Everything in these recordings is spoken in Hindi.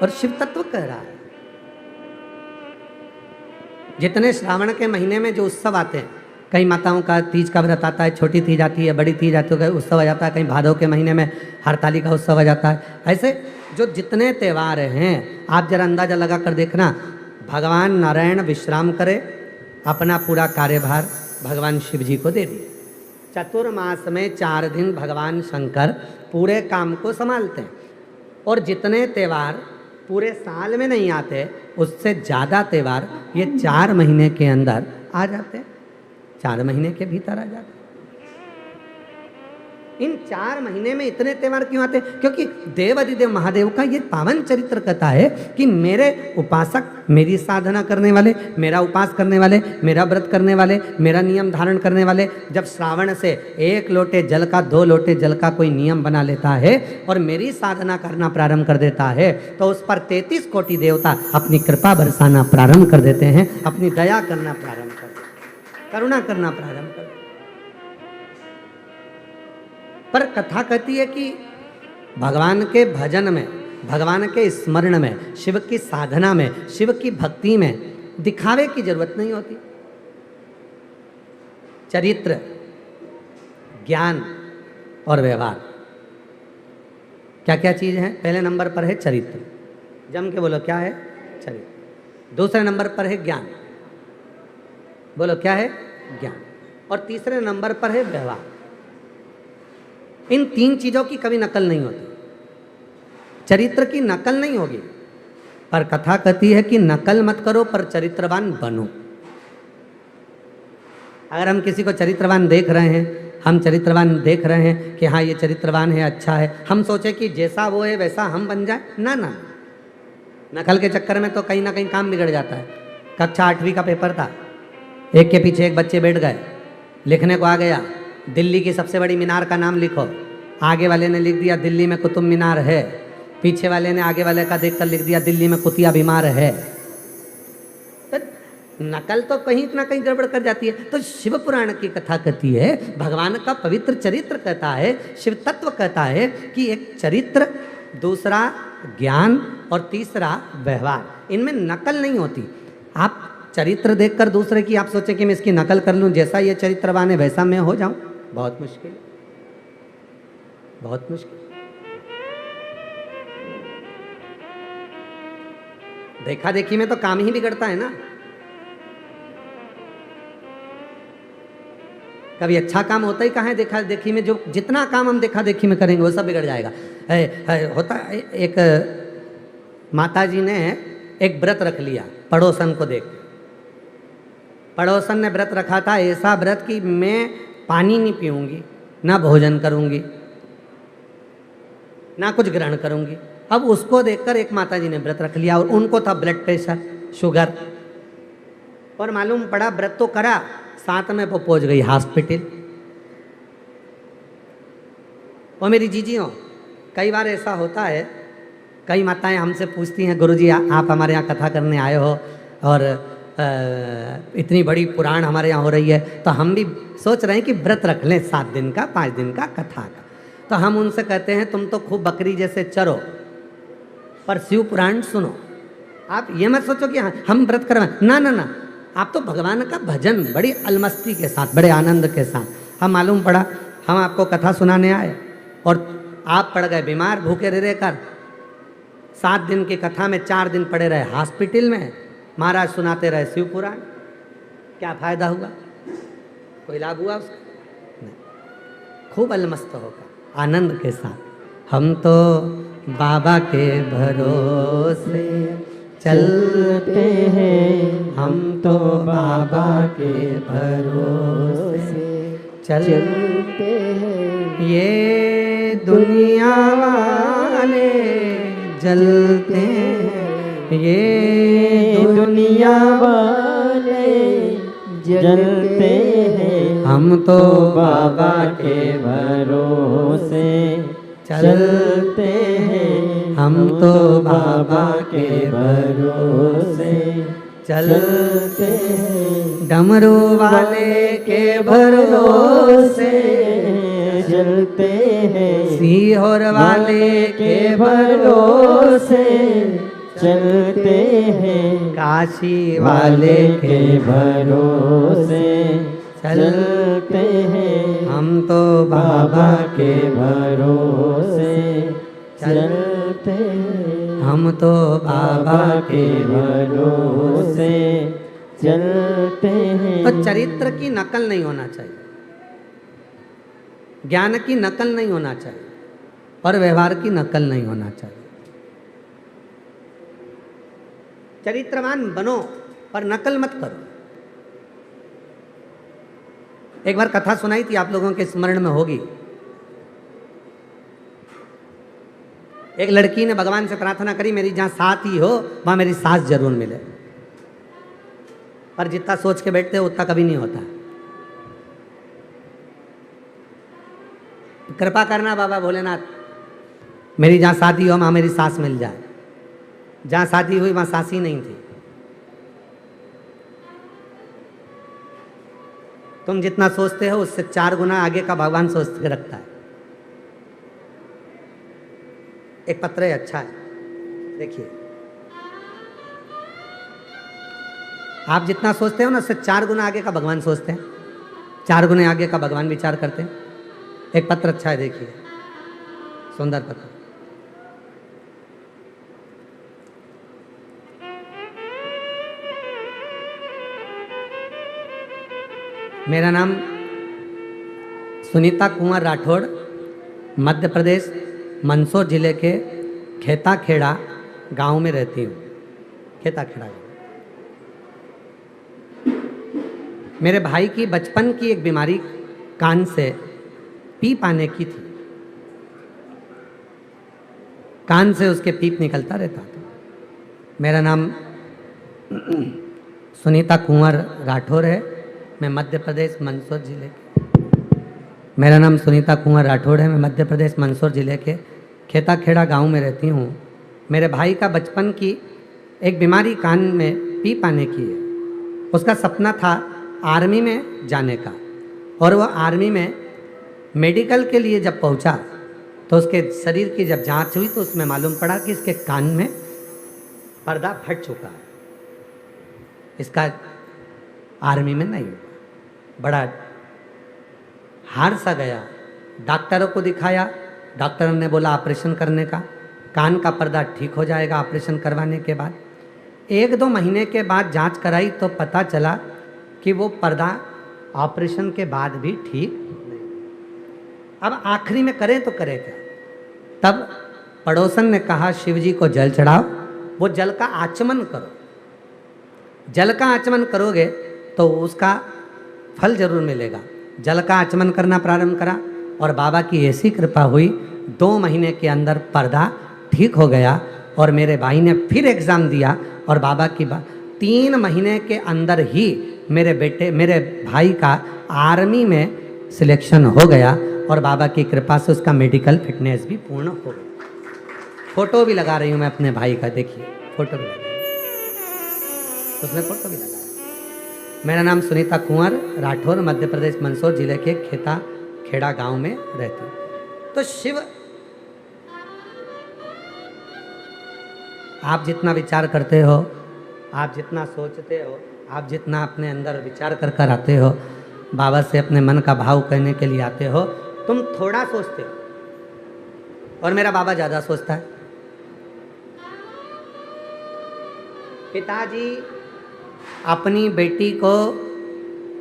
और शिव तत्व कह रहा है। जितने श्रावण के महीने में जो उत्सव आते हैं, कई माताओं का तीज का व्रत आता है, छोटी तीज आती है, बड़ी तीज आती है, उत्सव आ जाता है, कहीं भादव के महीने में हरताली का उत्सव आ जाता है। ऐसे जो जितने त्यौहार हैं, आप जरा अंदाजा लगा कर देखना, भगवान नारायण विश्राम करे, अपना पूरा कार्यभार भगवान शिव जी को दे दिए। चतुर्मास में 4 दिन भगवान शंकर पूरे काम को संभालते हैं, और जितने त्यौहार पूरे साल में नहीं आते, उससे ज़्यादा त्यौहार ये 4 महीने के अंदर आ जाते हैं, 4 महीने के भीतर आ जाते हैं। इन 4 महीने में इतने त्यौहार क्यों आते हैं? क्योंकि देवाधिदेव महादेव का ये पावन चरित्र कथा है कि मेरे उपासक, मेरी साधना करने वाले, मेरा उपास करने वाले, मेरा व्रत करने वाले, मेरा नियम धारण करने वाले, जब श्रावण से 1 लोटे जल का, 2 लोटे जल का कोई नियम बना लेता है और मेरी साधना करना प्रारंभ कर देता है, तो उस पर 33 कोटि देवता अपनी कृपा बरसाना प्रारंभ कर देते हैं, अपनी दया करना प्रारंभ कर देते हैं, करुणा करना प्रारंभ कर देते हैं। पर कथा कहती है कि भगवान के भजन में, भगवान के स्मरण में, शिव की साधना में, शिव की भक्ति में दिखावे की जरूरत नहीं होती। चरित्र, ज्ञान और व्यवहार, क्या क्या चीज है? पहले नंबर पर है चरित्र, जम के बोलो क्या है? चरित्र। दूसरे नंबर पर है ज्ञान, बोलो क्या है? ज्ञान। और तीसरे नंबर पर है व्यवहार। इन 3 चीजों की कभी नकल नहीं होती। चरित्र की नकल नहीं होगी, पर कथा कहती है कि नकल मत करो, पर चरित्रवान बनो। अगर हम किसी को चरित्रवान देख रहे हैं, हम चरित्रवान देख रहे हैं कि हाँ ये चरित्रवान है, अच्छा है, हम सोचे कि जैसा वो है वैसा हम बन जाए, ना ना, नकल के चक्कर में तो कहीं ना कहीं काम बिगड़ जाता है। कक्षा 8वीं का पेपर था, एक के पीछे एक बच्चे बैठ गए, लिखने को आ गया दिल्ली की सबसे बड़ी मीनार का नाम लिखो। आगे वाले ने लिख दिया दिल्ली में कुतुब मीनार है, पीछे वाले ने आगे वाले का देखकर लिख दिया दिल्ली में कुतिया बीमार है। तो नकल तो कहीं ना कहीं गड़बड़ कर जाती है। तो शिव पुराण की कथा कहती है, भगवान का पवित्र चरित्र कहता है, शिव तत्व कहता है कि एक चरित्र, दूसरा ज्ञान और तीसरा व्यवहार, इनमें नकल नहीं होती। आप चरित्र देखकर दूसरे की आप सोचें कि मैं इसकी नकल कर लूं, जैसा ये चरित्रवान है वैसा मैं हो जाऊं, बहुत मुश्किल, बहुत मुश्किल। देखा देखी में तो काम ही बिगड़ता है ना। कभी अच्छा काम होता ही कहाँ है देखा देखी में? जो जितना काम हम देखा देखी में करेंगे वो सब बिगड़ जाएगा। होता एक माता जी ने एक व्रत रख लिया पड़ोसन को देख। पड़ोसन ने व्रत रखा था, ऐसा व्रत कि मैं पानी नहीं पीऊंगी, ना भोजन करूंगी, ना कुछ ग्रहण करूंगी। अब उसको देखकर एक माता जी ने व्रत रख लिया, और उनको था ब्लड प्रेशर, शुगर, और मालूम पड़ा व्रत तो करा, साथ में वो पहुंच गई हॉस्पिटल। और मेरी जीजियों, कई बार ऐसा होता है, कई माताएं हमसे पूछती हैं, गुरुजी आप हमारे यहाँ कथा करने आए हो और इतनी बड़ी पुराण हमारे यहाँ हो रही है, तो हम भी सोच रहे हैं कि व्रत रख लें 7 दिन का, 5 दिन का कथा का। तो हम उनसे कहते हैं तुम तो खूब बकरी जैसे चरो, पर शिव पुराण सुनो। आप ये मत सोचो कि हाँ हम व्रत करवाएं, ना ना ना, आप तो भगवान का भजन बड़ी अलमस्ती के साथ, बड़े आनंद के साथ। हम मालूम पड़ा हम आपको कथा सुनाने आए और आप पड़ गए बीमार, भूखे रह कर। 7 दिन की कथा में 4 दिन पड़े रहे हॉस्पिटल में, महाराज सुनाते रहे शिव पुराण। क्या फायदा हुआ? कोई लाभ हुआ उसका? नहीं। खूब अलमस्त होगा, आनंद के साथ। हम तो बाबा के भरोसे चलते हैं, हम तो बाबा के भरोसे चलते हैं। ये दुनिया वाले जलते हैं, ये दुनिया वाले जलते हैं, हम तो बाबा के भरोसे चलते हैं, हम तो बाबा के भरोसे चलते हैं। डमरू वाले के भरोसे चलते हैं, सीहोर वाले के भरोसे चलते हैं, काशी वाले के भरोसे चलते हैं, हम तो बाबा के भरोसे चलते हैं, हम तो बाबा के भरोसे चलते हैं। तो चरित्र की नकल नहीं होना चाहिए, ज्ञान की नकल नहीं होना चाहिए और व्यवहार की नकल नहीं होना चाहिए। चरित्रवान बनो पर नकल मत करो। एक बार कथा सुनाई थी, आप लोगों के स्मरण में होगी। एक लड़की ने भगवान से प्रार्थना करी, मेरी जहां साथ ही हो वहां मेरी सास जरूर मिले। पर जितना सोच के बैठते हो उतना कभी नहीं होता। कृपा करना बाबा भोलेनाथ, मेरी जहां शादी हो वहां मेरी सास मिल जाए। जहां शादी हुई वहां सास ही नहीं थी। तुम जितना सोचते हो उससे 4 गुना आगे का भगवान सोच के रखता है। एक पत्र है, अच्छा है, देखिए। आप जितना सोचते हो ना उससे 4 गुना आगे का भगवान सोचते हैं, 4 गुने आगे का भगवान विचार करते हैं। एक पत्र अच्छा है, देखिए, सुंदर पत्र। मेरा नाम सुनीता कुंवर राठौड़, मध्य प्रदेश मंदसौर जिले के खेता खेड़ा गांव में रहती हूँ। खेता खेड़ा गाँव। मेरे भाई की बचपन की एक बीमारी कान से पीप आने की थी। कान से उसके पीप निकलता रहता था। मेरा नाम सुनीता कुंवर राठौर है। मैं मध्य प्रदेश मंदसौर जिले के मेरा नाम सुनीता कुंवर राठौड़ है। मैं मध्य प्रदेश मंदसौर जिले के खेता खेड़ा गाँव में रहती हूँ। मेरे भाई का बचपन की एक बीमारी कान में पीप आने की है। उसका सपना था आर्मी में जाने का, और वह आर्मी में मेडिकल के लिए जब पहुंचा तो उसके शरीर की जब जांच हुई तो उसमें मालूम पड़ा कि इसके कान में पर्दा फट चुका है। इसका आर्मी में नहीं हुआ। बड़ा हार सा गया। डॉक्टरों को दिखाया, डॉक्टरों ने बोला ऑपरेशन करने का, कान का पर्दा ठीक हो जाएगा ऑपरेशन करवाने के बाद। 1-2 महीने के बाद जांच कराई तो पता चला कि वो पर्दा ऑपरेशन के बाद भी ठीक नहीं। अब आखिरी में करें तो करें क्या। तब पड़ोसन ने कहा शिव जी को जल चढ़ाओ, वो जल का आचमन करो। जल का आचमन करोगे तो उसका फल जरूर मिलेगा। जल का आचमन करना प्रारंभ करा और बाबा की ऐसी कृपा हुई, 2 महीने के अंदर पर्दा ठीक हो गया। और मेरे भाई ने फिर एग्ज़ाम दिया और बाबा की 3 महीने के अंदर ही मेरे भाई का आर्मी में सिलेक्शन हो गया और बाबा की कृपा से उसका मेडिकल फिटनेस भी पूर्ण हो गया। फोटो भी लगा रही हूँ मैं अपने भाई का, देखिए फोटो भी लगा, उसने फोटो भी लगा। मेरा नाम सुनीता कुंवर राठौर, मध्य प्रदेश मंदसौर जिले के खेता खेड़ा गांव में रहती हूँ। तो शिव, आप जितना विचार करते हो, आप जितना सोचते हो, आप जितना अपने अंदर विचार कर कर आते हो, बाबा से अपने मन का भाव कहने के लिए आते हो, तुम थोड़ा सोचते हो और मेरा बाबा ज़्यादा सोचता है। पिताजी अपनी बेटी को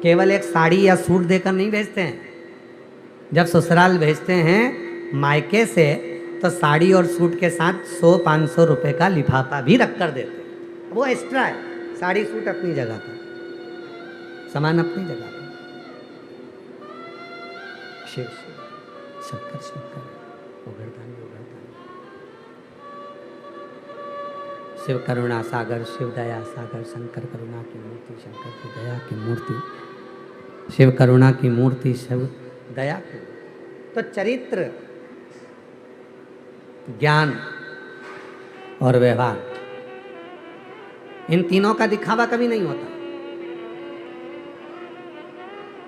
केवल एक साड़ी या सूट देकर नहीं भेजते हैं। जब ससुराल भेजते हैं मायके से तो साड़ी और सूट के साथ 100-500 रुपये का लिफाफा भी रख कर देते हैं। वो एक्स्ट्रा है, साड़ी सूट अपनी जगह पर, सामान अपनी जगह पर। शिव शिव शंकर शंकर उगड़दानी उगड़दानी, शिव करुणा सागर, शिव दया सागर, शंकर करुणा की मूर्ति, शंकर की दया की मूर्ति, शिव करुणा की मूर्ति, शिव दया की। तो चरित्र, ज्ञान और व्यवहार, इन तीनों का दिखावा कभी नहीं होता,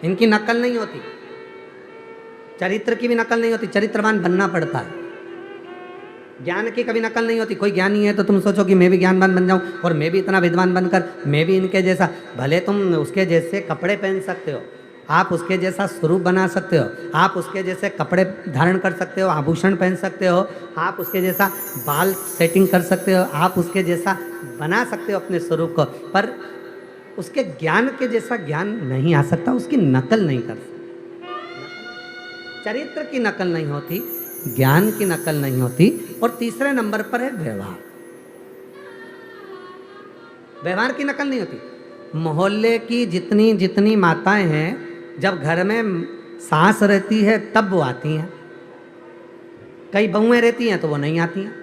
इनकी नकल नहीं होती। चरित्र की भी नकल नहीं होती, चरित्रवान बनना पड़ता है। ज्ञान की कभी नकल नहीं होती। कोई ज्ञानी है तो तुम सोचो कि मैं भी ज्ञानवान बन जाऊं और मैं भी इतना विद्वान बनकर मैं भी इनके जैसा, भले तुम उसके जैसे कपड़े पहन सकते हो, आप उसके जैसा स्वरूप बना सकते हो, आप उसके जैसे कपड़े धारण कर सकते हो, आभूषण पहन सकते हो, आप उसके जैसा बाल सेटिंग कर सकते हो, आप उसके जैसा बना सकते हो अपने स्वरूप को, पर उसके ज्ञान के जैसा ज्ञान नहीं आ सकता, उसकी नकल नहीं कर सकता। चरित्र की नकल नहीं होती, ज्ञान की नकल नहीं होती। और तीसरे नंबर पर है व्यवहार। व्यवहार की नकल नहीं होती। मोहल्ले की जितनी जितनी माताएं हैं, जब घर में सास रहती है तब वो आती हैं, कई बहुएं रहती हैं तो वो नहीं आती हैं,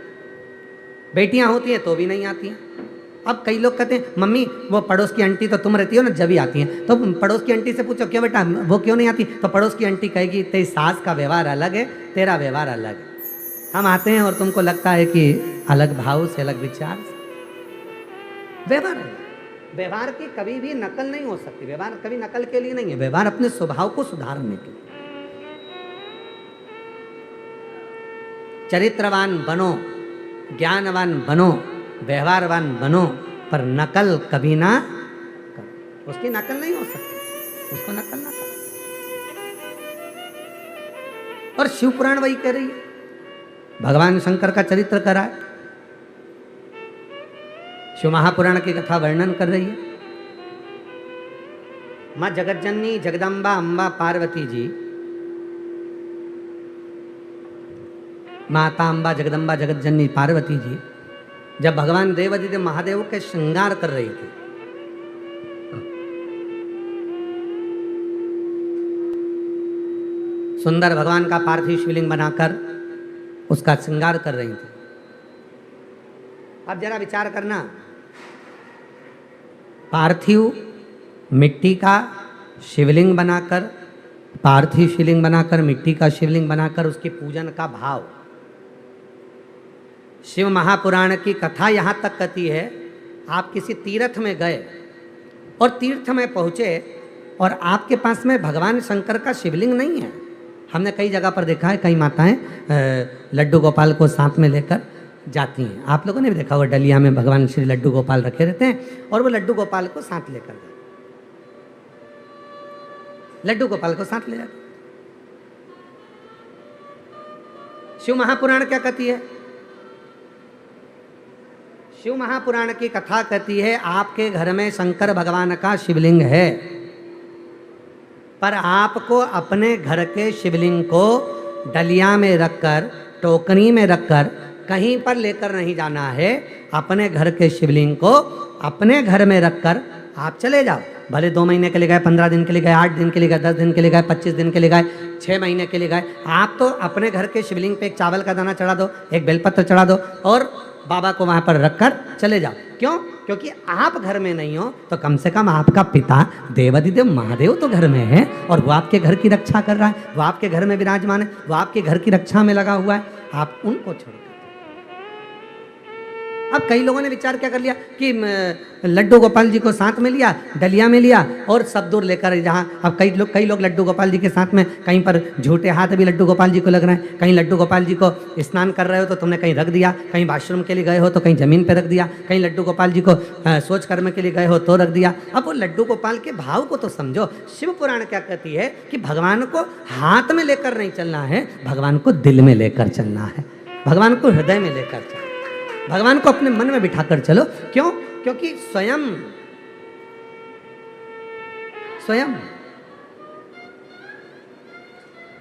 बेटियां होती हैं तो भी नहीं आती हैं। अब कई लोग कहते हैं मम्मी वो पड़ोस की आंटी तो तुम रहती हो ना जब ही आती हैं, तो पड़ोस की आंटी से पूछो क्यों बेटा वो क्यों नहीं आती, तो पड़ोस की आंटी कहेगी तेरी सास का व्यवहार अलग है, तेरा व्यवहार अलग है। हम आते हैं और तुमको लगता है कि अलग भाव से, अलग विचार से। व्यवहार है, व्यवहार की कभी भी नकल नहीं हो सकती। व्यवहार कभी नकल के लिए नहीं है, व्यवहार अपने स्वभाव को सुधारने के लिए। चरित्रवान बनो, ज्ञानवान बनो, व्यवहारवान बनो, पर नकल कभी ना करो। उसकी नकल नहीं हो सकती, उसको नकल ना करो। और शिव पुराण वही कह रही है, भगवान शंकर का चरित्र करा है, शिव महापुराण की कथा वर्णन कर रही है। मां जगतजननी जगदम्बा अम्बा पार्वती जी, माता अम्बा जगदम्बा जगतजननी पार्वती जी जब भगवान देवादिदेव महादेव के श्रृंगार कर रही थी, सुंदर भगवान का पार्थिव शिवलिंग बनाकर उसका श्रृंगार कर रही थी। अब जरा विचार करना, पार्थिव मिट्टी का शिवलिंग बनाकर, पार्थिव शिवलिंग बनाकर, मिट्टी का शिवलिंग बनाकर उसकी पूजन का भाव। शिव महापुराण की कथा यहाँ तक कहती है, आप किसी तीर्थ में गए और तीर्थ में पहुँचे और आपके पास में भगवान शंकर का शिवलिंग नहीं है। हमने कई जगह पर देखा है, कई माताएं लड्डू गोपाल को साथ में लेकर जाती हैं। आप लोगों ने भी देखा, वो डलिया में भगवान श्री लड्डू गोपाल रखे रहते हैं और वो लड्डू गोपाल को साथ लेकर गए, लड्डू गोपाल को साथ ले जाते। शिव महापुराण क्या कहती है? शिव महापुराण की कथा कहती है, आपके घर में शंकर भगवान का शिवलिंग है, पर आपको अपने घर के शिवलिंग को डलिया में रखकर, टोकरी में रखकर कहीं पर लेकर नहीं जाना है। अपने घर के शिवलिंग को अपने घर में रखकर आप चले जाओ। भले 2 महीने के लिए गए, 15 दिन के लिए गए, 8 दिन के लिए गए, 10 दिन के लिए गए, 25 दिन के लिए गए, 6 महीने के लिए गए, आप तो अपने घर के शिवलिंग पे एक चावल का दाना चढ़ा दो, एक बेलपत्र चढ़ा दो और बाबा को वहाँ पर रखकर चले जाओ। क्यों? क्योंकि आप घर में नहीं हो तो कम से कम आपका पिता देवादिदेव महादेव तो घर में है और वो आपके घर की रक्षा कर रहा है, वो आपके घर में विराजमान है, वो आपके घर की रक्षा में लगा हुआ है। आप उनको छोड़कर, अब कई लोगों ने विचार क्या कर लिया कि लड्डू गोपाल जी को साथ में लिया, डलिया में लिया और सब दूर लेकर जहाँ, अब कई लोग लड्डू गोपाल जी के साथ में कहीं पर झूठे हाथ भी लड्डू गोपाल जी को लग रहे हैं। कहीं लड्डू गोपाल जी को स्नान कर रहे हो तो तुमने कहीं रख दिया, कहीं वॉशरूम के लिए गए हो तो कहीं ज़मीन पर रख दिया, कहीं लड्डू गोपाल जी को सोच कर्म के लिए गए हो तो रख दिया। अब वो लड्डू गोपाल के भाव को तो समझो। शिव पुराण क्या कहती है कि भगवान को हाथ में लेकर नहीं चलना है, भगवान को दिल में लेकर चलना है, भगवान को हृदय में लेकर चलना, भगवान को अपने मन में बिठाकर चलो। क्यों? क्योंकि स्वयं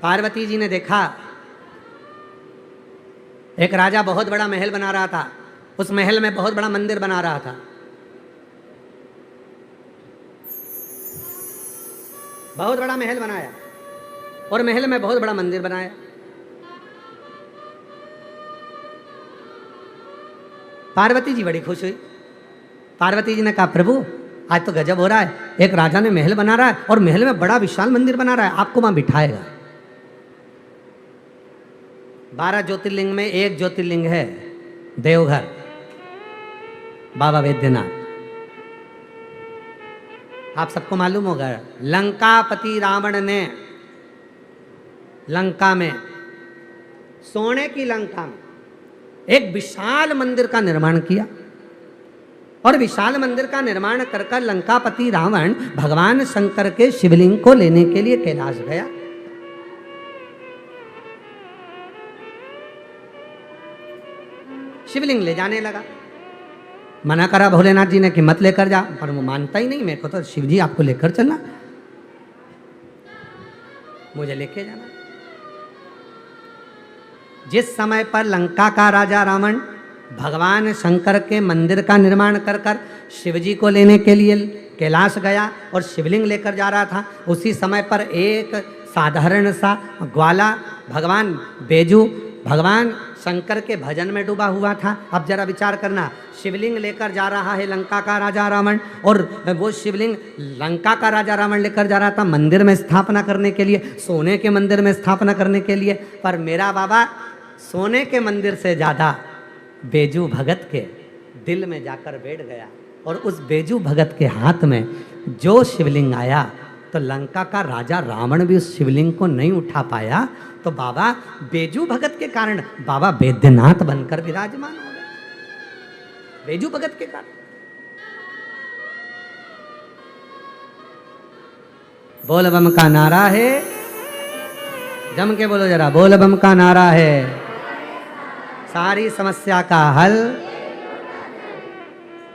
पार्वती जी ने देखा, एक राजा बहुत बड़ा महल बना रहा था, उस महल में बहुत बड़ा मंदिर बना रहा था। बहुत बड़ा महल बनाया और महल में बहुत बड़ा मंदिर बनाया। पार्वती जी बड़ी खुश हुई। पार्वती जी ने कहा, प्रभु आज तो गजब हो रहा है, एक राजा ने महल बना रहा है और महल में बड़ा विशाल मंदिर बना रहा है, आपको वहां बिठाएगा। 12 ज्योतिर्लिंग में एक ज्योतिर्लिंग है देवघर, बाबा वैद्यनाथ। आप सबको मालूम होगा, लंकापति रावण ने लंका में, सोने की लंका में एक विशाल मंदिर का निर्माण किया और विशाल मंदिर का निर्माण कर कर लंकापति रावण भगवान शंकर के शिवलिंग को लेने के लिए कैलाश गया। शिवलिंग ले जाने लगा। मना करा भोलेनाथ जी ने कि मत लेकर जा, पर वो मानता ही नहीं। मेरे को तो शिव जी आपको लेकर चलना, मुझे लेके जाना। जिस समय पर लंका का राजा रावण भगवान शंकर के मंदिर का निर्माण कर कर शिवजी को लेने के लिए कैलाश गया और शिवलिंग लेकर जा रहा था, उसी समय पर एक साधारण सा ग्वाला भगवान बैजू भगवान शंकर के भजन में डूबा हुआ था। अब जरा विचार करना, शिवलिंग लेकर जा रहा है लंका का राजा रावण, और वो शिवलिंग लंका का राजा रावण लेकर जा रहा था मंदिर में स्थापना करने के लिए, सोने के मंदिर में स्थापना करने के लिए। पर मेरा बाबा सोने के मंदिर से ज़्यादा बैजू भगत के दिल में जाकर बैठ गया, और उस बैजू भगत के हाथ में जो शिवलिंग आया तो लंका का राजा रावण भी उस शिवलिंग को नहीं उठा पाया। तो बाबा बैजू भगत के कारण बाबा बैद्यनाथ बनकर विराजमान हो गए, बैजू भगत के कारण। बोल बम का नारा है, जम के बोलो जरा, बोल बम का नारा है, सारी समस्या का हल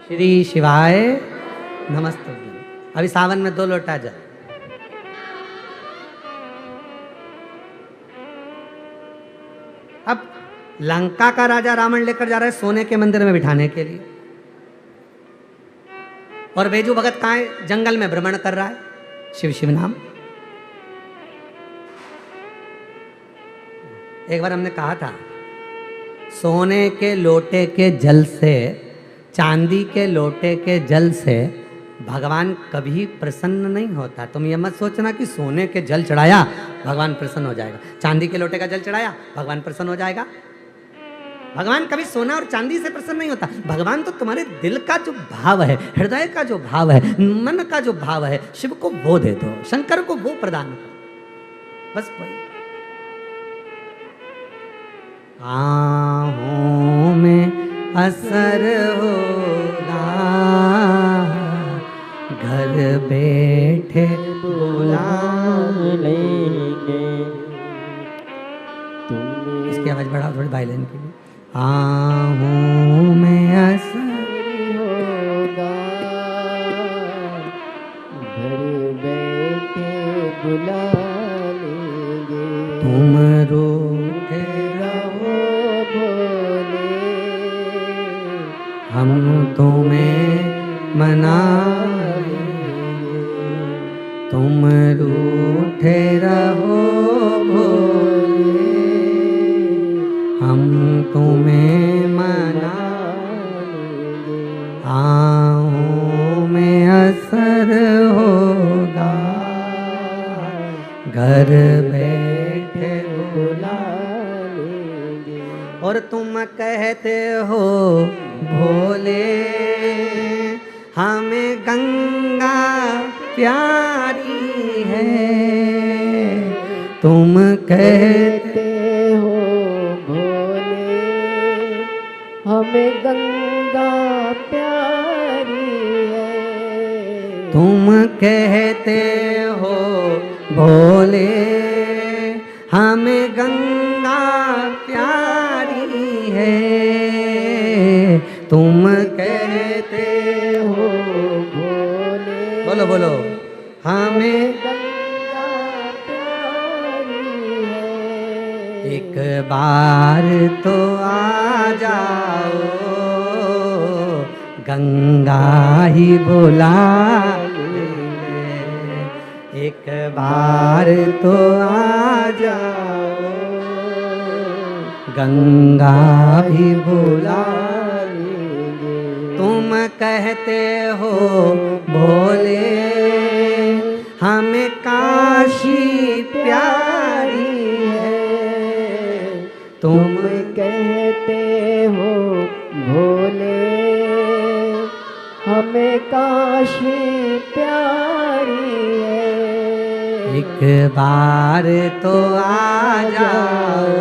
श्री शिवाय नमस्ते। अभी सावन में 2 लोटा जल। अब लंका का राजा रावण लेकर जा रहा है सोने के मंदिर में बिठाने के लिए, और बैजू भगत कहाँ है? जंगल में भ्रमण कर रहा है, शिव शिव नाम। एक बार हमने कहा था, सोने के लोटे के जल से, चांदी के लोटे के जल से भगवान कभी प्रसन्न नहीं होता। तुम ये मत सोचना कि सोने के जल चढ़ाया भगवान प्रसन्न हो जाएगा, चांदी के लोटे का जल चढ़ाया भगवान प्रसन्न हो जाएगा। भगवान कभी सोना और चांदी से प्रसन्न नहीं होता। भगवान तो तुम्हारे दिल का जो भाव है, हृदय का जो भाव है, मन का जो भाव है, शिव को वो दे दो, शंकर को वो प्रदान करो, बस वही। आहों में असर होगा, घर बैठे बुला लेंगे। इसकी आवाज बढ़ाओ थोड़ी वायलिन के लिए। आहों में असर होगा, घर बैठे बुला लेंगे। तुम रूठे रहो भोले, हम तुम्हें मना लेंगे। तुम रूठे रहो भोले, हम तुम्हें मना लेंगे। आहों में असर होगा, घर बैठे बुला लेंगे। और तुम कहते हो भोले, हमें गंगा प्यारी है। तुम कहते हो भोले, हमें गंगा प्यारी है। तुम कहते हो भोले, हमें गंगा प्यारी है। तुम कहते हो भोले, बोलो बोलो, हमें गंगा प्यारी है। एक बार तो आ जाओ, गंगा ही बुला ले। एक बार तो आ जाओ, गंगा भी बुला लेंगे। तुम कहते हो भोले, हमें काशी प्यारी है। तुम कहते हो भोले, हमें काशी प्यारी है। एक बार तो आ जाओ,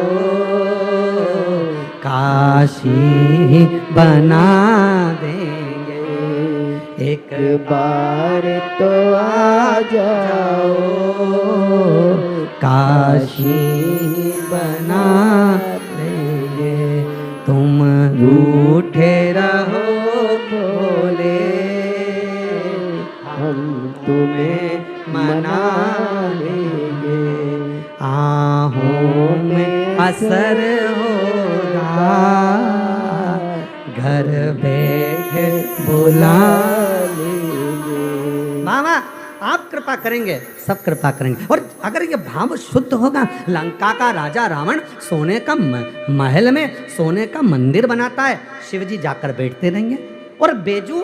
काशी बना देंगे। एक बार तो आ जाओ, काशी बना देंगे। तुम रूठे रहो बोले, हम तुम्हें मना लेंगे। आहों में असर होगा, घर बैठे बुला लेंगे। मामा आप कृपा करेंगे, सब कृपा करेंगे। और अगर ये भाव शुद्ध होगा, लंका का राजा रावण सोने का महल में सोने का मंदिर बनाता है, शिव जी जाकर बैठते रहेंगे। और बेजू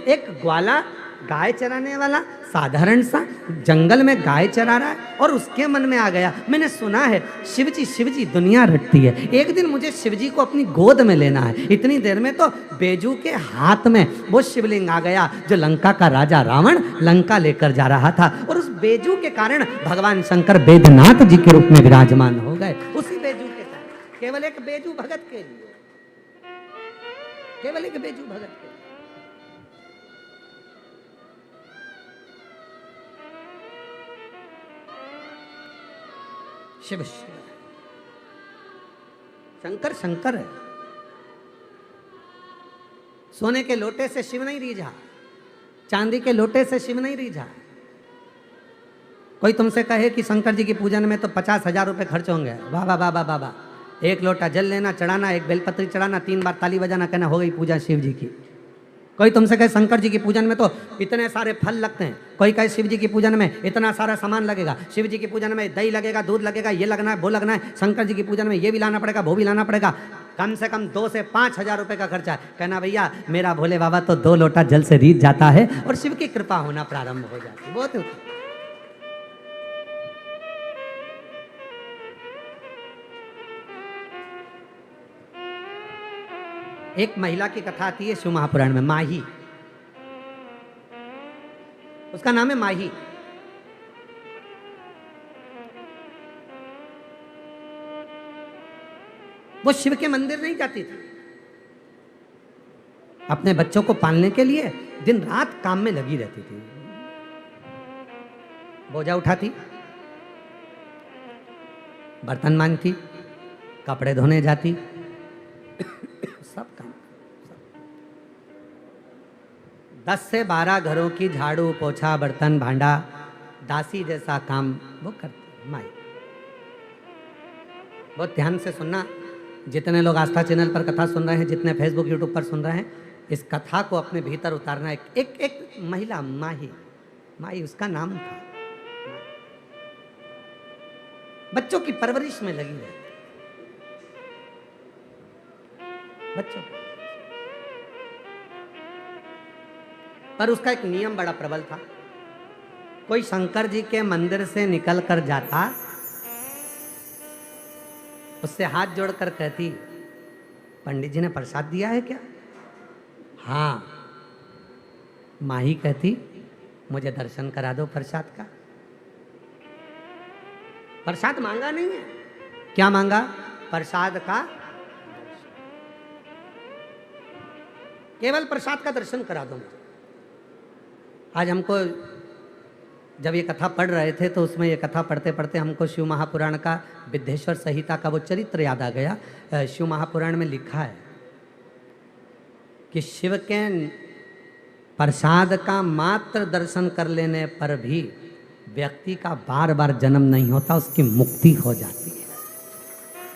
एक ग्वाला गाय चराने वाला साधारण सा जंगल में गाय चरा रहा है, और उसके मन में आ गया, मैंने सुना है शिव जी दुनिया रटती है, एक दिन मुझे शिव जी को अपनी गोद में लेना है। इतनी देर में तो बेजू के हाथ में वो शिवलिंग आ गया जो लंका का राजा रावण लंका लेकर जा रहा था। और उस बेजू के कारण भगवान शंकर बैद्यनाथ जी के रूप में विराजमान हो गए। उसी बेजू के कारण, केवल एक बेजू भगत के लिए, केवल एक बेजू भगत के लिए। शिव शिव शंकर शंकर है। सोने के लोटे से शिव नहीं रीझा, चांदी के लोटे से शिव नहीं रीझा। कोई तुमसे कहे कि शंकर जी की पूजन में तो 50,000 रुपए खर्च होंगे, वाह वाह वाह वाह वाह, एक लोटा जल लेना, चढ़ाना, एक बेलपत्री चढ़ाना, 3 बार ताली बजाना, कहना हो गई पूजा शिव जी की। कोई तुमसे कहे शंकर जी की पूजन में तो इतने सारे फल लगते हैं, कोई कहे शिव जी की पूजन में इतना सारा सामान लगेगा, शिव जी की पूजन में दही लगेगा, दूध लगेगा, ये लगना है, वो लगना है, शंकर जी की पूजन में ये भी लाना पड़ेगा, वो भी लाना पड़ेगा, कम से कम 2 से 5,000 रुपए का खर्चा है। कहना भैया मेरा भोले बाबा तो 2 लोटा जल से रीझ जाता है और शिव की कृपा होना प्रारंभ हो जाती है। बहुत एक महिला की कथा आती है शिव महापुराण में, माही, उसका नाम है माही। वो शिव के मंदिर नहीं जाती थी, अपने बच्चों को पालने के लिए दिन रात काम में लगी रहती थी। बोझा उठाती, बर्तन मांजती, कपड़े धोने जाती, सब काम, 10 से 12 घरों की झाड़ू पोछा बर्तन भांडा दासी जैसा काम वो करती माई। बहुत ध्यान से सुनना, जितने लोग आस्था चैनल पर कथा सुन रहे हैं, जितने फेसबुक यूट्यूब पर सुन रहे हैं, इस कथा को अपने भीतर उतारना। एक महिला माही उसका नाम था, बच्चों की परवरिश में लगी रहती, बच्चों पर उसका एक नियम बड़ा प्रबल था। कोई शंकर जी के मंदिर से निकल कर जाता, उससे हाथ जोड़कर कहती, पंडित जी ने प्रसाद दिया है क्या? हाँ। माही कहती, मुझे दर्शन करा दो प्रसाद का। प्रसाद मांगा नहीं है, क्या मांगा? प्रसाद का, केवल प्रसाद का दर्शन करा दो मुझे। आज हमको जब ये कथा पढ़ रहे थे तो उसमें ये कथा पढ़ते पढ़ते हमको शिव महापुराण का विद्येश्वर संहिता का वो चरित्र याद आ गया। शिव महापुराण में लिखा है कि शिव के प्रसाद का मात्र दर्शन कर लेने पर भी व्यक्ति का बार बार जन्म नहीं होता, उसकी मुक्ति हो जाती है।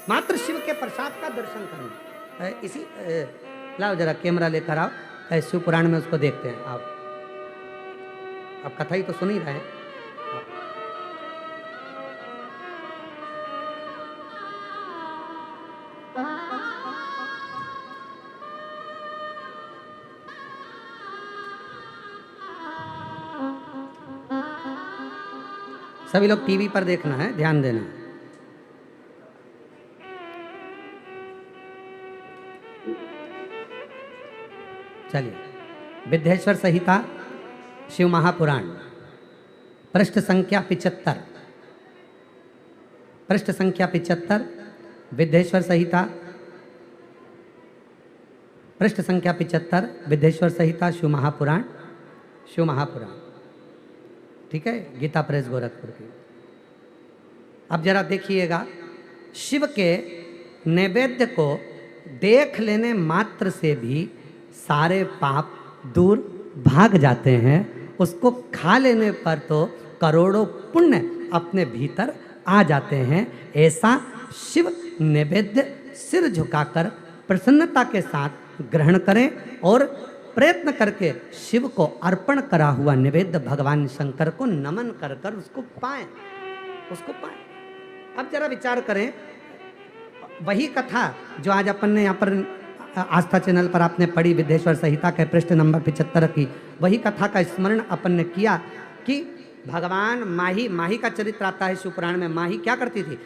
मात्र शिव के प्रसाद का दर्शन करना। इसी लाओ जरा कैमरा लेकर आओ, शिव पुराण में उसको देखते हैं। आप अब कथा ही तो सुन ही रहे हैं। सभी लोग टीवी पर देखना है, ध्यान देना। चलिए, विद्येश्वर संहिता शिव महापुराण पृष्ठ संख्या 75, पृष्ठ संख्या 75 विद्येश्वर संहिता पृष्ठ संख्या 75, विद्येश्वर संहिता शिव महापुराण, शिव महापुराण, ठीक है, गीता प्रेस गोरखपुर की। अब जरा देखिएगा, शिव के नैवेद्य को देख लेने मात्र से भी सारे पाप दूर भाग जाते हैं, उसको खा लेने पर तो करोड़ों पुण्य अपने भीतर आ जाते हैं। ऐसा शिव नैवेद्य सिर झुकाकर प्रसन्नता के साथ ग्रहण करें और प्रयत्न करके शिव को अर्पण करा हुआ नैवेद्य भगवान शंकर को नमन कर कर उसको पाएं, उसको पाएं। अब जरा विचार करें, वही कथा जो आज अपन ने यहाँ पर आस्था चैनल पर आपने पढ़ी, विद्येश्वर संहिता के पृष्ठ नंबर 75 की, वही कथा का स्मरण अपन ने किया कि भगवान माही का चरित्र आता है शिव पुराण में। माही क्या करती थी?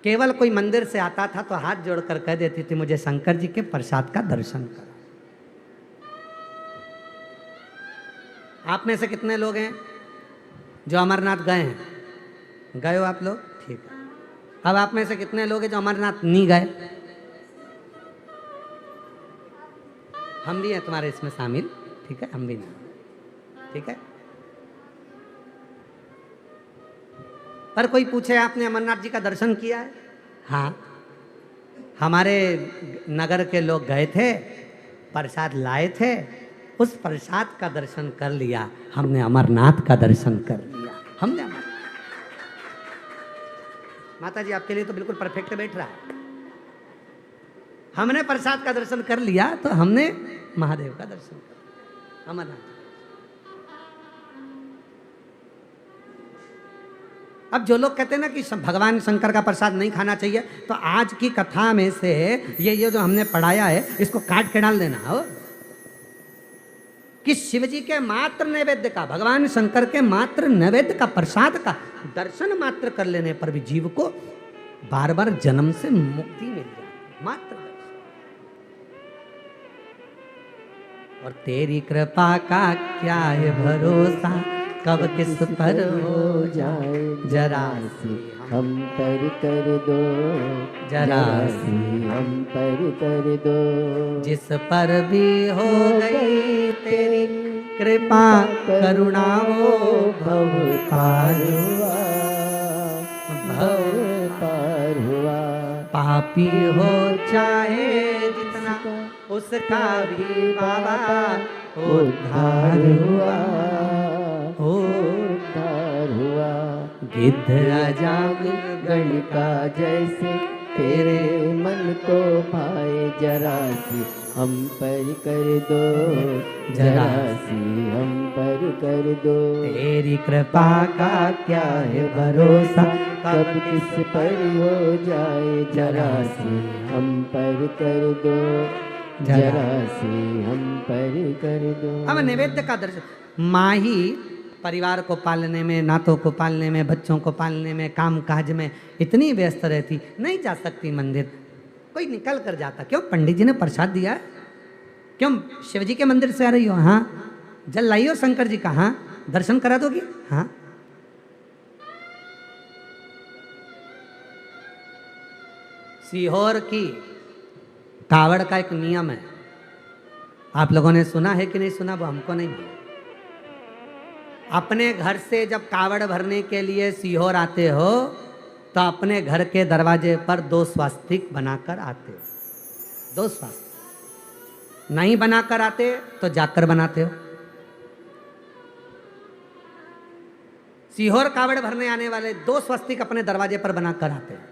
केवल कोई मंदिर से आता था तो हाथ जोड़कर कह देती थी, मुझे शंकर जी के प्रसाद का दर्शन करो। आप में से कितने लोग हैं जो अमरनाथ गए हैं? गए हो आप लोग? ठीक है। अब आप में से कितने लोग हैं जो अमरनाथ नहीं गए? हम भी हैं तुम्हारे इसमें शामिल, ठीक है, हम भी नहीं, ठीक है। पर कोई पूछे आपने अमरनाथ जी का दर्शन किया है? हाँ, हमारे नगर के लोग गए थे, प्रसाद लाए थे, उस प्रसाद का दर्शन कर लिया, हमने अमरनाथ का दर्शन कर लिया, हमने माता जी आपके लिए तो बिल्कुल परफेक्ट बैठ रहा है। हमने प्रसाद का दर्शन कर लिया तो हमने महादेव का दर्शन कर, अमरनाथ। अब जो लोग कहते हैं ना कि भगवान शंकर का प्रसाद नहीं खाना चाहिए, तो आज की कथा में से ये जो हमने पढ़ाया है इसको काट के डाल देना हो कि शिव जी के मात्र नैवेद्य का, भगवान शंकर के मात्र नैवेद्य का, प्रसाद का दर्शन मात्र कर लेने पर भी जीव को बार बार जन्म से मुक्ति मिल जाती, मात्र दर्शन। और तेरी कृपा का क्या है भरोसा, कब किस पर हो जाए जरा सी हम पर कर दो, जरा सी हम पर कर दो। जिस पर भी हो गई तेरी कृपा करुणा वो भव पार हुआ, भव पार हुआ। पापी हो चाहे जितना उसका भी बाबा उद्धार हुआ, उद्धार हुआ। गिद्ध अजामिल गणिका जैसे तेरे मन को पाए, जरा सी हम पर कर दो, जरा सी हम पर कर दो। तेरी कृपा का क्या है भरोसा, कब किस पर हो जाए, जरा सी हम पर कर दो, जरा सी हम पर कर दो। अब नैवेद्य का दर्शन। माही परिवार को पालने में, नातों को पालने में, बच्चों को पालने में, काम काज में इतनी व्यस्त रहती, नहीं जा सकती मंदिर। कोई निकल कर जाता, क्यों? पंडित जी ने प्रसाद दिया है, क्यों शिव जी के मंदिर से आ रही हो? हाँ। जल लाई हो शंकर जी का? हाँ। दर्शन करा दोगी? हाँ। सीहोर की कावड़ का एक नियम है, आप लोगों ने सुना है कि नहीं सुना, वो हमको नहीं मालूम। अपने घर से जब कावड़ भरने के लिए सीहोर आते हो तो अपने घर के दरवाजे पर 2 स्वास्तिक बनाकर आते हो। 2 स्वास्तिक नहीं बनाकर आते तो जाकर बनाते हो। सीहोर कावड़ भरने आने वाले 2 स्वास्तिक अपने दरवाजे पर बनाकर आते हैं,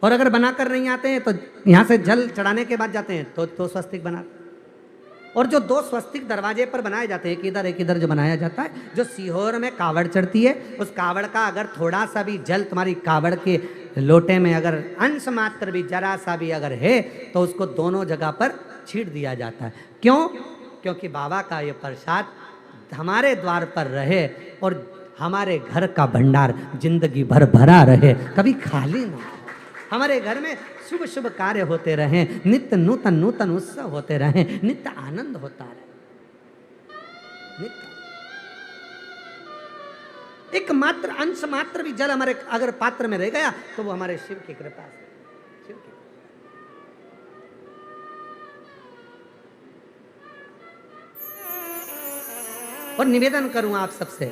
और अगर बनाकर नहीं आते हैं तो यहां से जल चढ़ाने के बाद जाते हैं तो 2 स्वास्तिक बनाते। और जो 2 स्वस्तिक दरवाजे पर बनाए जाते हैं, एक इधर जो बनाया जाता है, जो सीहोर में कावड़ चढ़ती है, उस कावड़ का अगर थोड़ा सा भी जल तुम्हारी कावड़ के लोटे में अगर अंश मात्र भी जरा सा भी अगर है तो उसको दोनों जगह पर छीट दिया जाता है। क्यों? क्योंकि बाबा का ये प्रसाद हमारे द्वार पर रहे और हमारे घर का भंडार जिंदगी भर भरा रहे, कभी खाली ना हो। हमारे घर में शुभ शुभ कार्य होते रहें, नित्य नूतन नूतन उत्सव होते रहें, नित्य आनंद होता रहे, नित्य। एकमात्र अंश मात्र भी जल हमारे अगर पात्र में रह गया तो वो हमारे शिव की कृपा से, शिव की। और निवेदन करूं आप सबसे,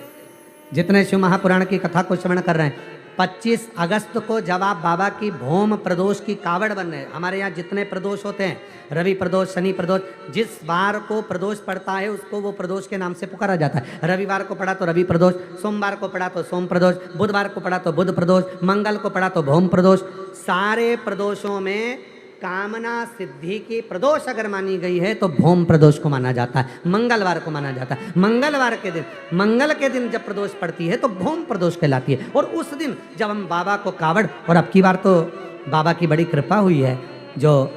जितने शिव महापुराण की कथा को श्रवण कर रहे हैं, 25 अगस्त को जब आप बाबा की भौम प्रदोष की कावड़ बन रहे हैं, हमारे यहाँ जितने प्रदोष होते हैं, रवि प्रदोष, शनि प्रदोष, जिस बार को प्रदोष पड़ता है उसको वो प्रदोष के नाम से पुकारा जाता है। रविवार को पड़ा तो रवि प्रदोष, सोमवार को पड़ा तो सोम प्रदोष, बुधवार को पड़ा तो बुध प्रदोष, मंगल को पड़ा तो भौम प्रदोष। सारे प्रदोषों में कामना सिद्धि की प्रदोष अगर मानी गई है तो भौम प्रदोष को माना जाता है, मंगलवार को माना जाता है। मंगलवार के दिन, मंगल के दिन जब प्रदोष पड़ती है तो भौम प्रदोष कहलाती है। और उस दिन जब हम बाबा को कावड़, और अब की बार तो बाबा की बड़ी कृपा हुई है, जो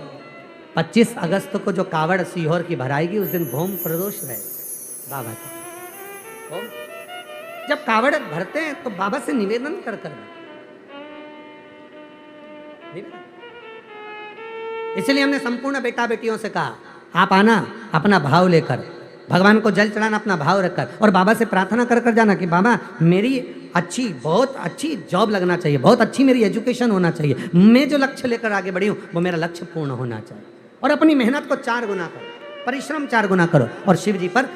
25 अगस्त को जो कावड़ सीहोर की भराएगी उस दिन भौम प्रदोष रहे बाबा का। जब कावड़ भरते हैं तो बाबा से निवेदन कर इसलिए हमने संपूर्ण बेटा बेटियों से कहा, आप आना अपना भाव लेकर, भगवान को जल चढ़ाना अपना भाव रखकर, और बाबा से प्रार्थना कर कर जाना कि बाबा मेरी अच्छी, बहुत अच्छी जॉब लगना चाहिए, बहुत अच्छी मेरी एजुकेशन होना चाहिए, मैं जो लक्ष्य लेकर आगे बढ़ी हूँ वो मेरा लक्ष्य पूर्ण होना चाहिए। और अपनी मेहनत को 4 गुना करो, परिश्रम 4 गुना करो, और शिव जी पर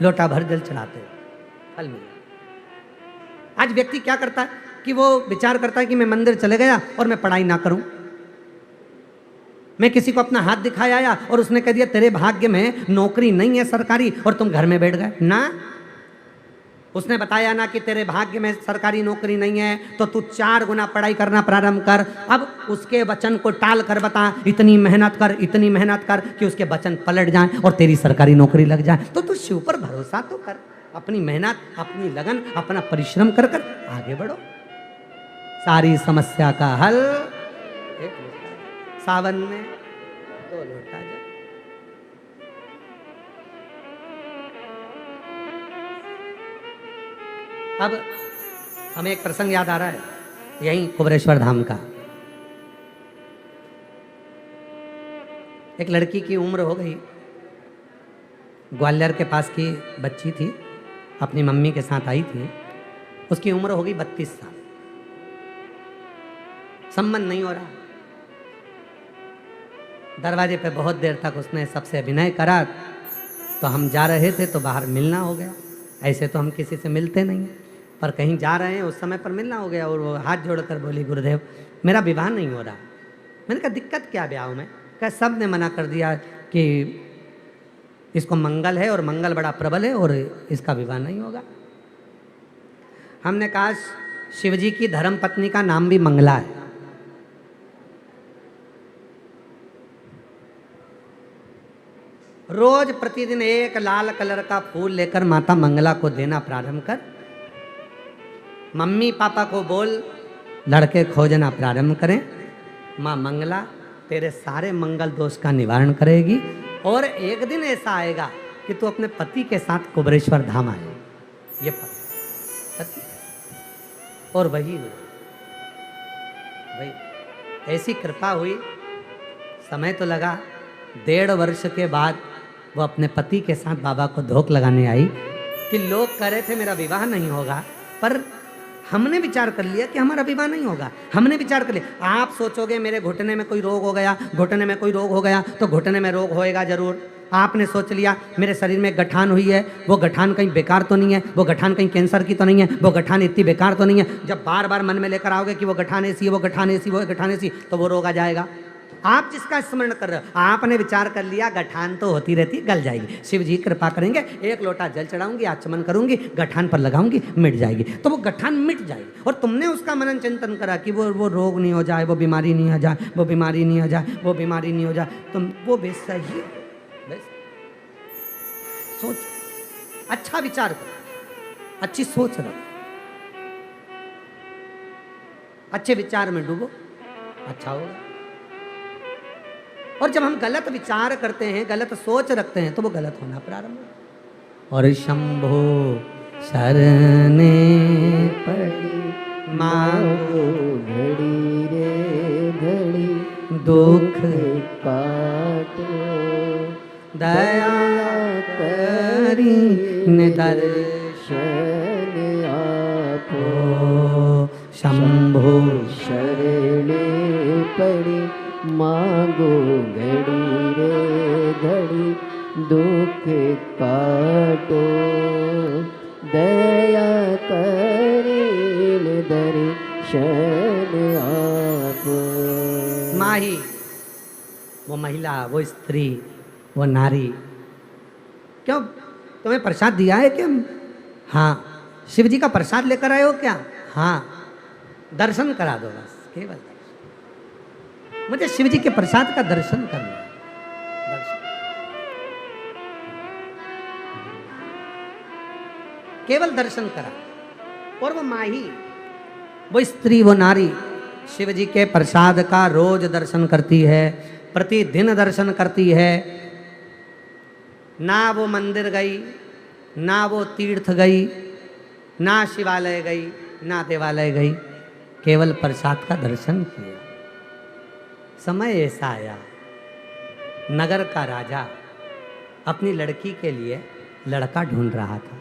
लोटा भर जल चढ़ाते हो, फल मिलेगा। आज व्यक्ति क्या करता है कि वो विचार करता है कि मैं मंदिर चले गया और मैं पढ़ाई ना करूं, मैं किसी को अपना हाथ दिखाए आया और उसने कह दिया तेरे भाग्य में नौकरी नहीं है सरकारी और तुम घर में बैठ गए ना। उसने बताया ना कि तेरे भाग्य में सरकारी नौकरी नहीं है तो तू 4 गुना पढ़ाई करना प्रारंभ कर। अब उसके वचन को टाल कर बता, इतनी मेहनत कर, इतनी मेहनत कर कि उसके वचन पलट जाएं और तेरी सरकारी नौकरी लग जाए। तो तू शिव पर भरोसा तो कर, अपनी मेहनत, अपनी लगन, अपना परिश्रम कर कर आगे बढ़ो। सारी समस्या का हल सावन में 2 लोटा जल। अब हमें एक प्रसंग याद आ रहा है, यहीं कुबरेश्वर धाम का। एक लड़की की उम्र हो गई, ग्वालियर के पास की बच्ची थी, अपनी मम्मी के साथ आई थी, उसकी उम्र हो गई 32 साल, संबंध नहीं हो रहा। दरवाजे पे बहुत देर तक उसने सबसे अभिनय करा, तो हम जा रहे थे तो बाहर मिलना हो गया। ऐसे तो हम किसी से मिलते नहीं, पर कहीं जा रहे हैं उस समय पर मिलना हो गया। और वो हाथ जोड़कर बोली, गुरुदेव मेरा विवाह नहीं हो रहा। मैंने कहा दिक्कत क्या ब्याह में? कहा सब ने मना कर दिया कि इसको मंगल है और मंगल बड़ा प्रबल है और इसका विवाह नहीं होगा। हमने कहा शिवजी की धर्म पत्नी का नाम भी मंगला है। रोज प्रतिदिन 1 लाल कलर का फूल लेकर माता मंगला को देना प्रारंभ कर। मम्मी पापा को बोल लड़के खोजना प्रारंभ करें। माँ मंगला तेरे सारे मंगल दोष का निवारण करेगी और एक दिन ऐसा आएगा कि तू अपने पति के साथ कुबरेश्वर धाम आए। ये पति और वही भाई ऐसी कृपा हुई। समय तो लगा, 1.5 वर्ष के बाद वो अपने पति के साथ बाबा को धोख लगाने आई कि लोग कह रहे थे मेरा विवाह नहीं होगा, पर हमने विचार कर लिया कि हमारा विवाह नहीं होगा। हमने विचार कर लिया। आप सोचोगे मेरे घुटने में कोई रोग हो गया, घुटने में कोई रोग हो गया तो घुटने में रोग होएगा जरूर। आपने सोच लिया मेरे शरीर में गठान हुई है, वो गठान कहीं बेकार तो नहीं है, वो गठान कहीं कैंसर की तो नहीं है, वो गठान इतनी बेकार तो नहीं है। जब बार बार मन में लेकर आओगे कि वो गठान ऐसी है, वो गठान ऐसी, वो गठान ऐसी, तो वो रोग आ जाएगा। आप जिसका स्मरण कर रहे हो, आपने विचार कर लिया गठान तो होती रहती, गल जाएगी, शिव जी कृपा करेंगे, 1 लोटा जल चढ़ाऊंगी, आचमन करूंगी, गठान पर लगाऊंगी, मिट जाएगी। तो वो गठान मिट जाएगी। और तुमने उसका मनन चिंतन करा कि वो रोग नहीं हो जाए, वो बीमारी नहीं हो जाए, वो बीमारी नहीं हो जाए, वो बीमारी नहीं हो जाए। तुम वो वैसा ही सोच, अच्छा विचार करो, अच्छी सोच रखो, अच्छे विचार में डूबो, अच्छा होगा। और जब हम गलत विचार करते हैं, गलत सोच रखते हैं, तो वो गलत होना प्रारंभ होगा। और शंभो शरणे पड़ी मांगो घड़ी रे घड़ी दुख काटो, दया करी निदर्शन दर्शन शंभो शरणे पड़ी मांगो घड़ी रे घड़ी दुख काटो दया करेल दर्शन आप। माही, वो महिला, वो स्त्री, वो नारी, क्यों तुम्हें प्रसाद दिया है क्या? हाँ। शिव जी का प्रसाद लेकर आए हो क्या? हाँ। दर्शन करा दो बस, केवल दर्शन। मुझे शिव जी के प्रसाद का दर्शन करना है। दर्शन, केवल दर्शन करा। और वो माही, वो स्त्री, वो नारी शिव जी के प्रसाद का रोज दर्शन करती है, प्रतिदिन दर्शन करती है। ना वो मंदिर गई, ना वो तीर्थ गई, ना शिवालय गई, ना देवालय गई, केवल प्रसाद का दर्शन किया। समय ऐसा आया, नगर का राजा अपनी लड़की के लिए लड़का ढूंढ रहा था।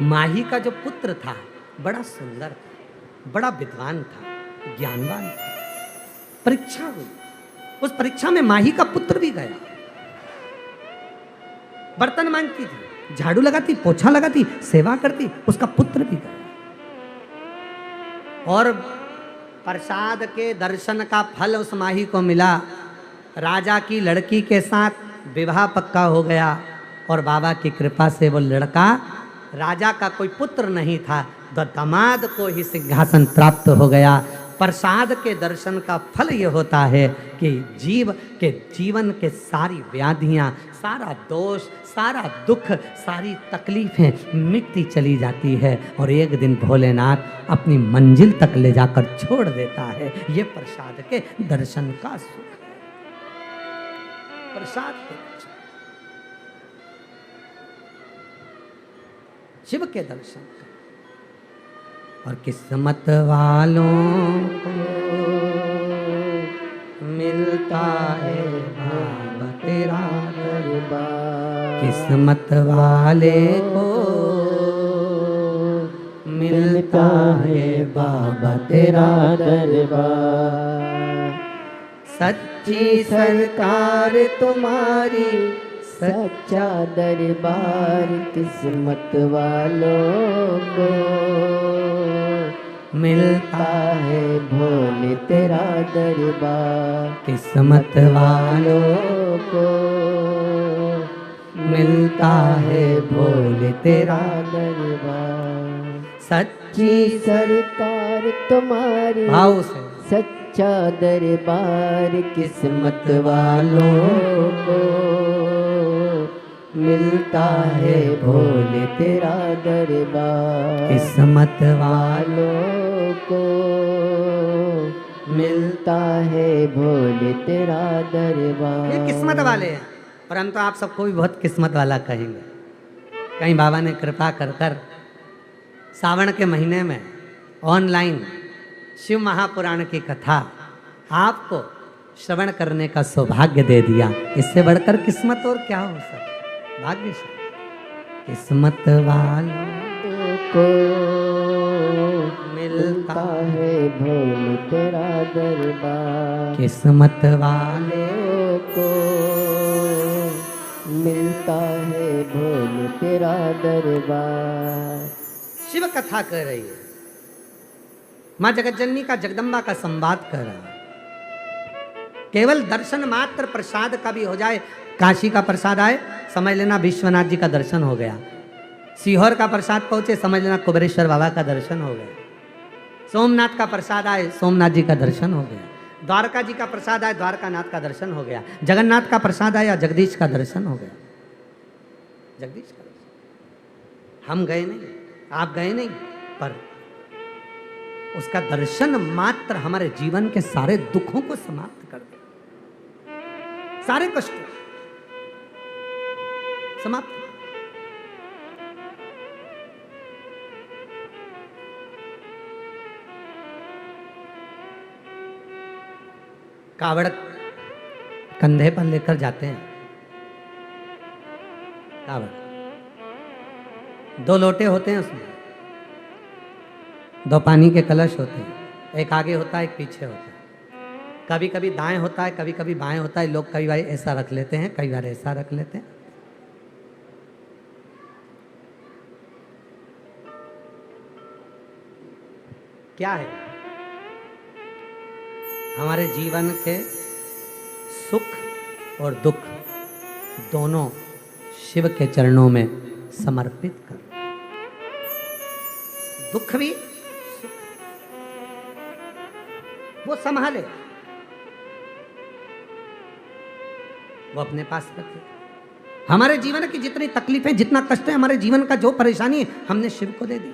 माही का जो पुत्र था बड़ा सुंदर था, बड़ा विद्वान था, ज्ञानवान था। परीक्षा हुई, उस परीक्षा में माही का पुत्र भी गया। बर्तन मांजती थी, झाड़ू लगाती, पोछा लगाती, सेवा करती, उसका पुत्र भी गया। और प्रसाद के दर्शन का फल उस माही को मिला। राजा की लड़की के साथ विवाह पक्का हो गया और बाबा की कृपा से वो लड़का, राजा का कोई पुत्र नहीं था तो दामाद को ही सिंहासन प्राप्त हो गया। प्रसाद के दर्शन का फल ये होता है कि जीव के जीवन के सारी व्याधियां, सारा दोष, सारा दुख, सारी तकलीफें मिटती चली जाती है और एक दिन भोलेनाथ अपनी मंजिल तक ले जाकर छोड़ देता है। ये प्रसाद के दर्शन का सुख है। प्रसाद के दर्शन, शिव के दर्शन का। और किस्मत वालों को मिलता है बाबा तेरा दरबार। किस्मत वाले को मिलता है बाबा तेरा दरबार। सच्ची सरकार तुम्हारी, सच्चा दरबार किस्मत वालों को मिलता है भोले तेरा दरबार। किस्मत वालों को मिलता है भोले तेरा दरबार। सच्ची सरकार तुम्हारी, भाव से सच्चा दरबार किस्मत वालों को मिलता है भोले तेरा दरबार। किस्मत वालों वालों को मिलता है भोले तेरा दरबार। ये किस्मत वाले हैं और हम तो आप सबको भी बहुत किस्मत वाला कहेंगे। कहीं बाबा ने कृपा कर कर सावन के महीने में ऑनलाइन शिव महापुराण की कथा आपको श्रवण करने का सौभाग्य दे दिया। इससे बढ़कर किस्मत और क्या हो सकता? भाग्यशाली किस्मत वालों को मिलता है भोले तेरा दरबार। किस्मत वाले को मिलता है भोले तेरा दरबार। शिव कथा कर रही है, माँ जगतजननी का, जगदम्बा का संवाद कर रहा है। केवल दर्शन मात्र प्रसाद का भी हो जाए। काशी का प्रसाद आए, समझ लेना विश्वनाथ जी का दर्शन हो गया। सीहोर का प्रसाद पहुंचे, समझ लेना कुबेरेश्वर बाबा का दर्शन हो गया। सोमनाथ का प्रसाद आए, सोमनाथ जी का दर्शन हो गया। द्वारका जी का प्रसाद आए, द्वारकानाथ का दर्शन हो गया। जगन्नाथ का प्रसाद आया, जगदीश का दर्शन हो गया। जगदीश का दर्शन हम गए नहीं, आप गए नहीं, पर उसका दर्शन मात्र हमारे जीवन के सारे दुखों को समाप्त कर दे, सारे कष्ट समाप्त। कावड़ कंधे पर लेकर जाते हैं। कावड़ 2 लोटे होते हैं उसमें, दो पानी के कलश होते हैं, एक आगे होता है एक पीछे होता है। कभी कभी दाएं होता है, कभी कभी बाएं होता है। लोग कई बार ऐसा रख लेते हैं, कई बार ऐसा रख लेते हैं। क्या है? हमारे जीवन के सुख और दुख दोनों शिव के चरणों में समर्पित कर। दुख भी सुख वो संभाले, वो अपने पास रखे। हमारे जीवन की जितनी तकलीफें, जितना कष्ट है, हमारे जीवन का जो परेशानी है, हमने शिव को दे दिया।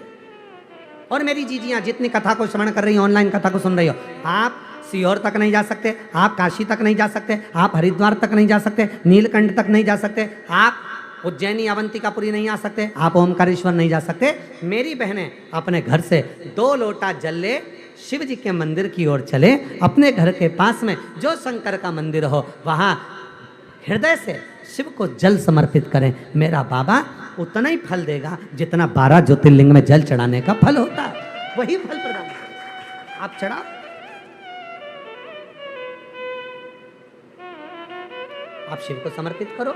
और मेरी जीजियां जितनी कथा को श्रवण कर रही हो, ऑनलाइन कथा को सुन रही हो, आप सीहोर तक नहीं जा सकते, आप काशी तक नहीं जा सकते, आप हरिद्वार तक नहीं जा सकते, नीलकंठ तक नहीं जा सकते, आप उज्जैनी अवंतिकापुरी नहीं आ सकते, आप ओमकारेश्वर नहीं जा सकते। मेरी बहनें अपने घर से 2 लोटा जल ले, शिव जी के मंदिर की ओर चले। अपने घर के पास में जो शंकर का मंदिर हो, वहाँ हृदय से शिव को जल समर्पित करें। मेरा बाबा उतना ही फल देगा जितना 12 ज्योतिर्लिंग में जल चढ़ाने का फल होता है, वही फल प्रदान करेगा। आप चढ़ाओ, आप शिव को समर्पित करो,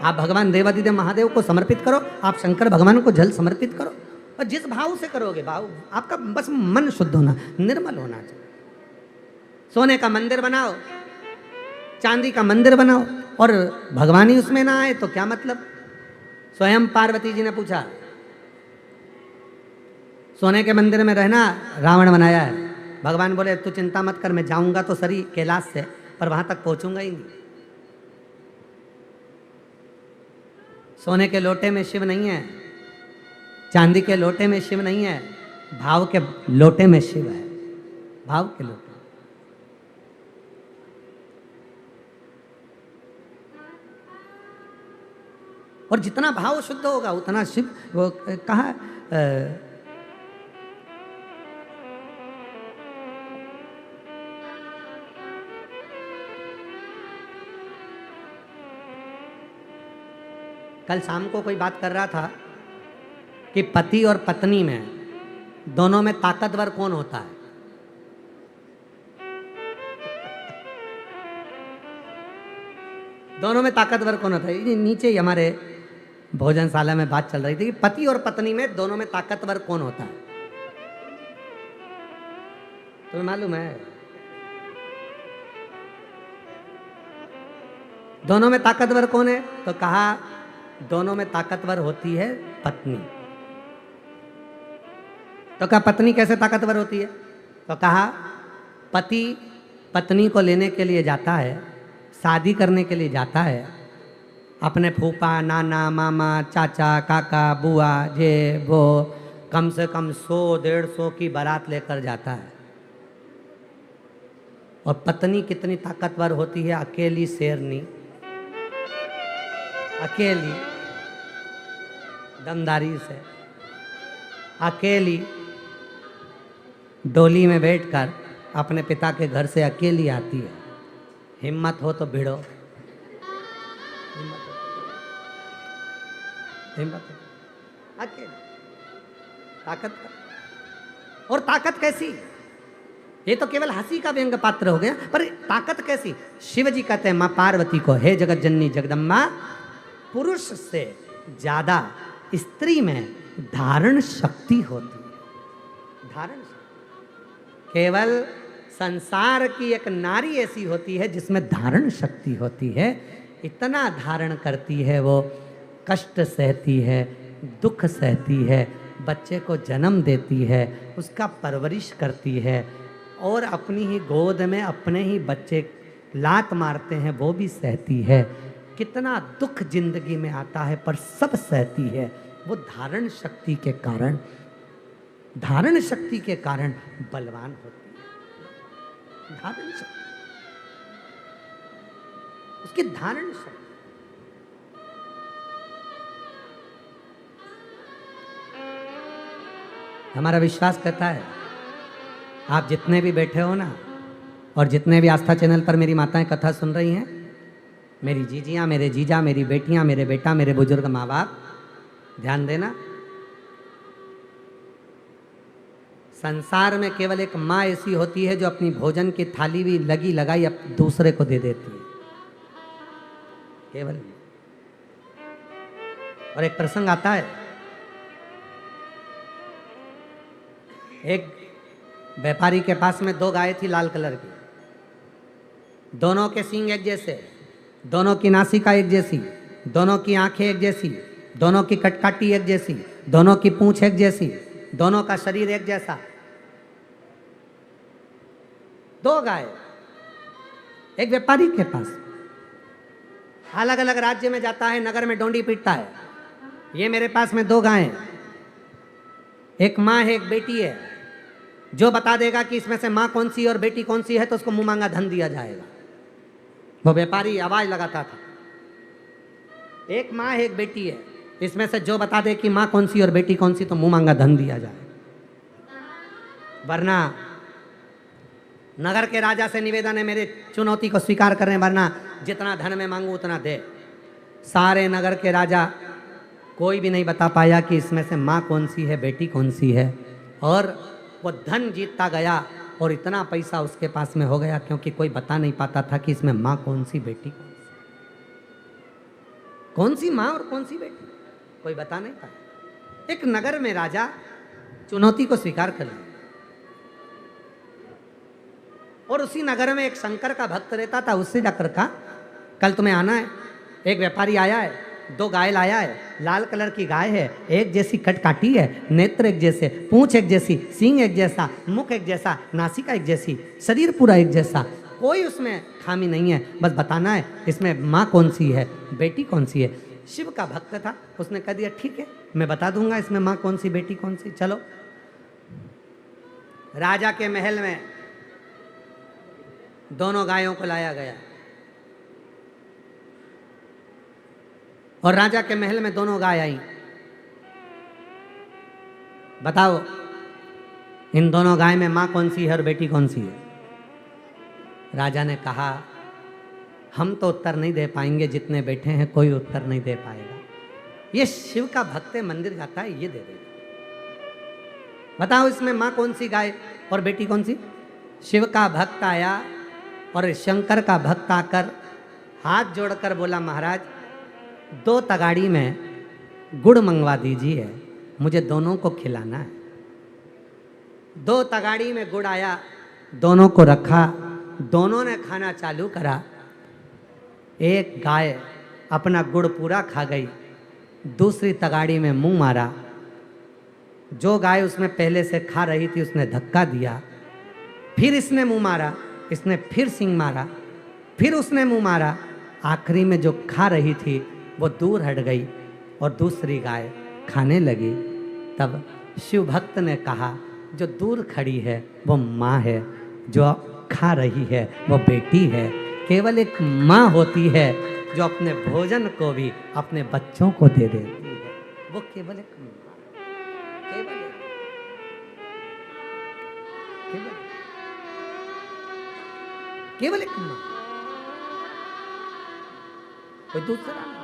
आप भगवान देवादिदेव महादेव को समर्पित करो, आप शंकर भगवान को जल समर्पित करो। और जिस भाव से करोगे, भाव आपका बस मन शुद्ध होना, निर्मल होना चाहिए। सोने का मंदिर बनाओ, चांदी का मंदिर बनाओ, और भगवान ही उसमें ना आए तो क्या मतलब? स्वयं पार्वती जी ने पूछा, सोने के मंदिर में रहना रावण बनाया है। भगवान बोले तू चिंता मत कर, मैं जाऊंगा तो सरी कैलाश से, पर वहां तक पहुंचूंगा ही नहीं। सोने के लोटे में शिव नहीं है, चांदी के लोटे में शिव नहीं है, भाव के लोटे में शिव है। भाव के लोटे। और जितना भाव शुद्ध होगा उतना शिव, वो कहा कल शाम को कोई बात कर रहा था कि पति और पत्नी में दोनों में ताकतवर कौन होता है? दोनों में ताकतवर कौन होता है? ये नीचे ही हमारे भोजनशाला में बात चल रही थी कि पति और पत्नी में दोनों में ताकतवर कौन होता है? तुम्हें मालूम है? दोनों में ताकतवर कौन है? तो कहा दोनों में ताकतवर होती है पत्नी। तो कहा पत्नी कैसे ताकतवर होती है? तो कहा पति पत्नी को लेने के लिए जाता है, शादी करने के लिए जाता है, अपने फूफा, नाना, मामा, चाचा, काका, बुआ, जे वो कम से कम 100-150 की बारात लेकर जाता है। और पत्नी कितनी ताकतवर होती है? अकेली शेरनी, अकेली दमदारी से, अकेली डोली में बैठकर अपने पिता के घर से अकेली आती है। हिम्मत हो तो भिड़ो, हिम्मत हो, अकेली ताकत। और ताकत कैसी? ये तो केवल हंसी का व्यंग पात्र हो गया, पर ताकत कैसी? शिव जी कहते हैं माँ पार्वती को, हे जगत जननी जगदम्बा, पुरुष से ज्यादा स्त्री में धारण शक्ति होती है। धारण शक्ति केवल संसार की एक नारी ऐसी होती है जिसमें धारण शक्ति होती है। इतना धारण करती है, वो कष्ट सहती है, दुख सहती है, बच्चे को जन्म देती है, उसका परवरिश करती है, और अपनी ही गोद में अपने ही बच्चे लात मारते हैं वो भी सहती है। कितना दुख जिंदगी में आता है पर सब सहती है। वो धारण शक्ति के कारण, धारण शक्ति के कारण बलवान होती है। धारण शक्ति, उसकी धारण शक्ति। हमारा विश्वास कहता है, आप जितने भी बैठे हो ना, और जितने भी आस्था चैनल पर मेरी माताएं कथा सुन रही हैं, मेरी जीजियाँ, मेरे जीजा, मेरी बेटियाँ, मेरे बेटा, मेरे बुजुर्ग माँ बाप, ध्यान देना। संसार में केवल एक माँ ऐसी होती है जो अपनी भोजन की थाली भी लगी लगाई अब दूसरे को दे देती है, केवल। और एक प्रसंग आता है, एक व्यापारी के पास में 2 गायें थी लाल कलर की, दोनों के सींग एक जैसे, दोनों की नासिका एक जैसी, दोनों की आंखें एक जैसी, दोनों की कटकाटी एक जैसी, दोनों की पूंछ एक जैसी, दोनों का शरीर एक जैसा। 2 गाय एक व्यापारी के पास, अलग अलग राज्य में जाता है, नगर में डोंडी पीटता है। ये मेरे पास में 2 गायें, एक माँ है एक बेटी है, जो बता देगा कि इसमें से माँ कौन सी और बेटी कौन सी है तो उसको मुंह मांगा धन दिया जाएगा। वो व्यापारी आवाज लगाता था, एक माँ है एक बेटी है, इसमें से जो बता दे कि माँ कौन सी और बेटी कौन सी तो मुंह मांगा धन दिया जाए। वरना नगर के राजा से निवेदन है, मेरे चुनौती को स्वीकार करें, वरना जितना धन मैं मांगू उतना दे। सारे नगर के राजा कोई भी नहीं बता पाया कि इसमें से माँ कौन सी है बेटी कौन सी है, और वो धन जीतता गया और इतना पैसा उसके पास में हो गया क्योंकि कोई बता नहीं पाता था कि इसमें माँ कौन सी बेटी कौन सी माँ और कौन सी बेटी, कोई बता नहीं पाया। एक नगर में राजा चुनौती को स्वीकार कर लिया, और उसी नगर में एक शंकर का भक्त रहता था, उससे जाकर कहा कल तुम्हें आना है। एक व्यापारी आया है, 2 गाय लाया है, लाल कलर की गाय है, एक जैसी कटकाटी है, नेत्र एक जैसे, पूंछ एक जैसी, सींग एक जैसा, मुख एक जैसा, नासिका एक जैसी, शरीर पूरा एक जैसा, कोई उसमें खामी नहीं है, बस बताना है इसमें माँ कौन सी है बेटी कौन सी है। शिव का भक्त था, उसने कह दिया ठीक है मैं बता दूंगा इसमें माँ कौन सी बेटी कौन सी। चलो राजा के महल में दोनों गायों को लाया गया, और राजा के महल में दोनों गाय आई। बताओ इन दोनों गाय में माँ कौन सी है और बेटी कौन सी है। राजा ने कहा हम तो उत्तर नहीं दे पाएंगे, जितने बैठे हैं कोई उत्तर नहीं दे पाएगा। ये शिव का भक्त है, मंदिर जाता है, ये दे देगा। बताओ इसमें माँ कौन सी गाय और बेटी कौन सी। शिव का भक्त आया और शंकर का भक्त आकर हाथ जोड़कर बोला महाराज 2 तगाड़ी में गुड़ मंगवा दीजिए, मुझे दोनों को खिलाना है। 2 तगाड़ी में गुड़ आया, दोनों को रखा, दोनों ने खाना चालू करा। एक गाय अपना गुड़ पूरा खा गई, दूसरी तगाड़ी में मुंह मारा। जो गाय उसमें पहले से खा रही थी उसने धक्का दिया, फिर इसने मुंह मारा, इसने फिर सींग मारा, फिर उसने मुंह मारा। आखिरी में जो खा रही थी वो दूर हट गई और दूसरी गाय खाने लगी। तब शिव भक्त ने कहा जो दूर खड़ी है वो माँ है, जो खा रही है वो बेटी है। केवल एक माँ होती है जो अपने भोजन को भी अपने बच्चों को दे देती है, वो केवल एक माँ, केवल एक माँ, कोई दूसरा नहीं।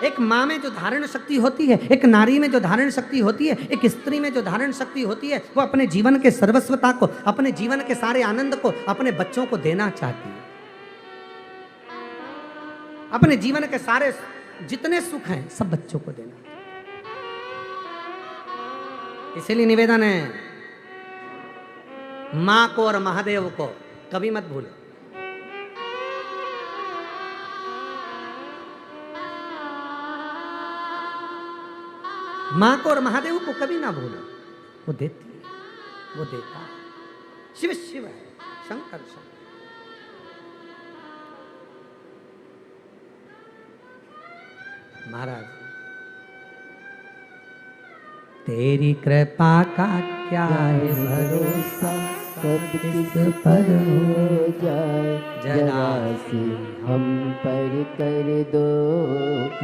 एक माँ में जो धारण शक्ति होती है, एक नारी में जो धारण शक्ति होती है, एक स्त्री में जो धारण शक्ति होती है, वो अपने जीवन के सर्वस्वता को, अपने जीवन के सारे आनंद को अपने बच्चों को देना चाहती है। अपने जीवन के सारे जितने सुख हैं सब बच्चों को देना। इसीलिए निवेदन है माँ को और महादेव को कभी मत भूलो। माँ को और महादेव को कभी ना भूलो, वो देती है, वो देता है। शिव शिव है, शंकर शंकर। महाराज तेरी कृपा का क्या है भरोसा, कब किस पर हो जाए जरा सी हम पर कर दो,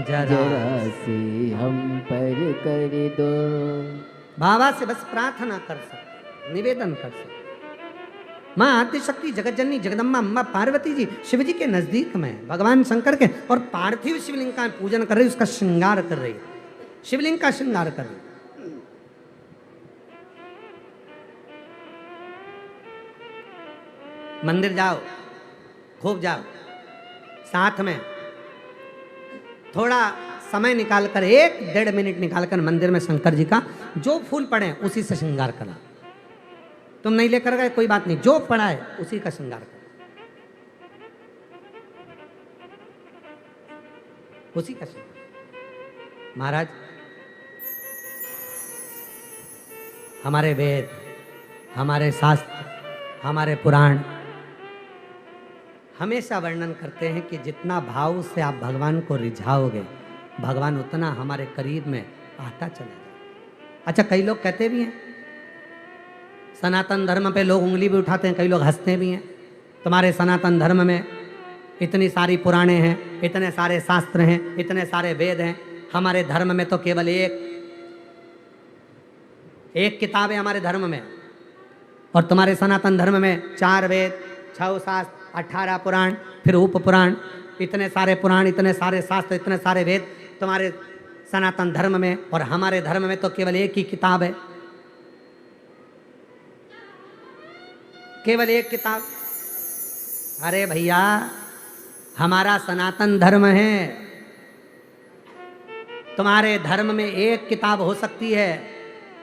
जरा सी हम पर कर दो। बाबा से बस प्रार्थना कर सकते, निवेदन कर सकते। माँ आद्यशक्ति जगतजननी जगदम्बा अम्बा पार्वती जी शिव जी के नजदीक में भगवान शंकर के और पार्थिव शिवलिंग का पूजन कर रही, उसका श्रृंगार कर रही, शिवलिंग का श्रृंगार कर रही। मंदिर जाओ, खूब जाओ, साथ में थोड़ा समय निकालकर 1-1.5 मिनट निकालकर मंदिर में शंकर जी का जो फूल पड़े उसी से श्रृंगार करा। तुम नहीं लेकर गए कोई बात नहीं, जो पड़ा है उसी का श्रृंगार करो, उसी का श्रृंगार। महाराज, हमारे वेद, हमारे शास्त्र, हमारे पुराण हमेशा वर्णन करते हैं कि जितना भाव से आप भगवान को रिझाओगे, भगवान उतना हमारे करीब में आता चला जाए। अच्छा, कई लोग कहते भी हैं, सनातन धर्म पे लोग उंगली भी उठाते हैं, कई लोग हंसते भी हैं, तुम्हारे सनातन धर्म में इतनी सारी पुराणे हैं, इतने सारे शास्त्र हैं, इतने सारे वेद हैं, हमारे धर्म में तो केवल एक किताब है हमारे धर्म में, और तुम्हारे सनातन धर्म में 4 वेद, 6 शास्त्र, 18 पुराण, फिर उप पुराण, इतने सारे पुराण, इतने सारे शास्त्र, इतने सारे वेद तुम्हारे सनातन धर्म में, और हमारे धर्म में तो केवल एक ही किताब है, केवल एक किताब। अरे भैया, हमारा सनातन धर्म है, तुम्हारे धर्म में एक किताब हो सकती है,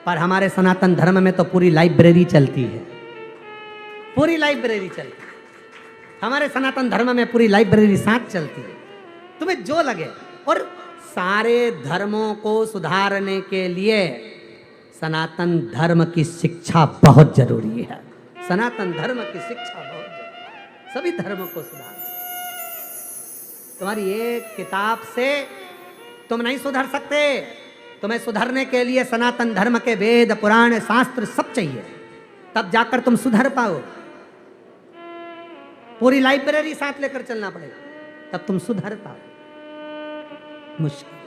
पर हमारे सनातन धर्म में तो पूरी लाइब्रेरी चलती है, पूरी लाइब्रेरी चलती है। हमारे सनातन धर्म में पूरी लाइब्रेरी साथ चलती है, तुम्हें जो लगे। और सारे धर्मों को सुधारने के लिए सनातन धर्म की शिक्षा बहुत जरूरी है, सनातन धर्म की शिक्षा बहुत जरूरी है, सभी धर्मों को सुधार। तुम्हारी एक किताब से तुम नहीं सुधर सकते, तुम्हें सुधरने के लिए सनातन धर्म के वेद, पुराण, शास्त्र सब चाहिए, तब जाकर तुम सुधर पाओ। पूरी लाइब्रेरी साथ लेकर चलना पड़ेगा, तब तुम सुधर पाओ। मुश्किल।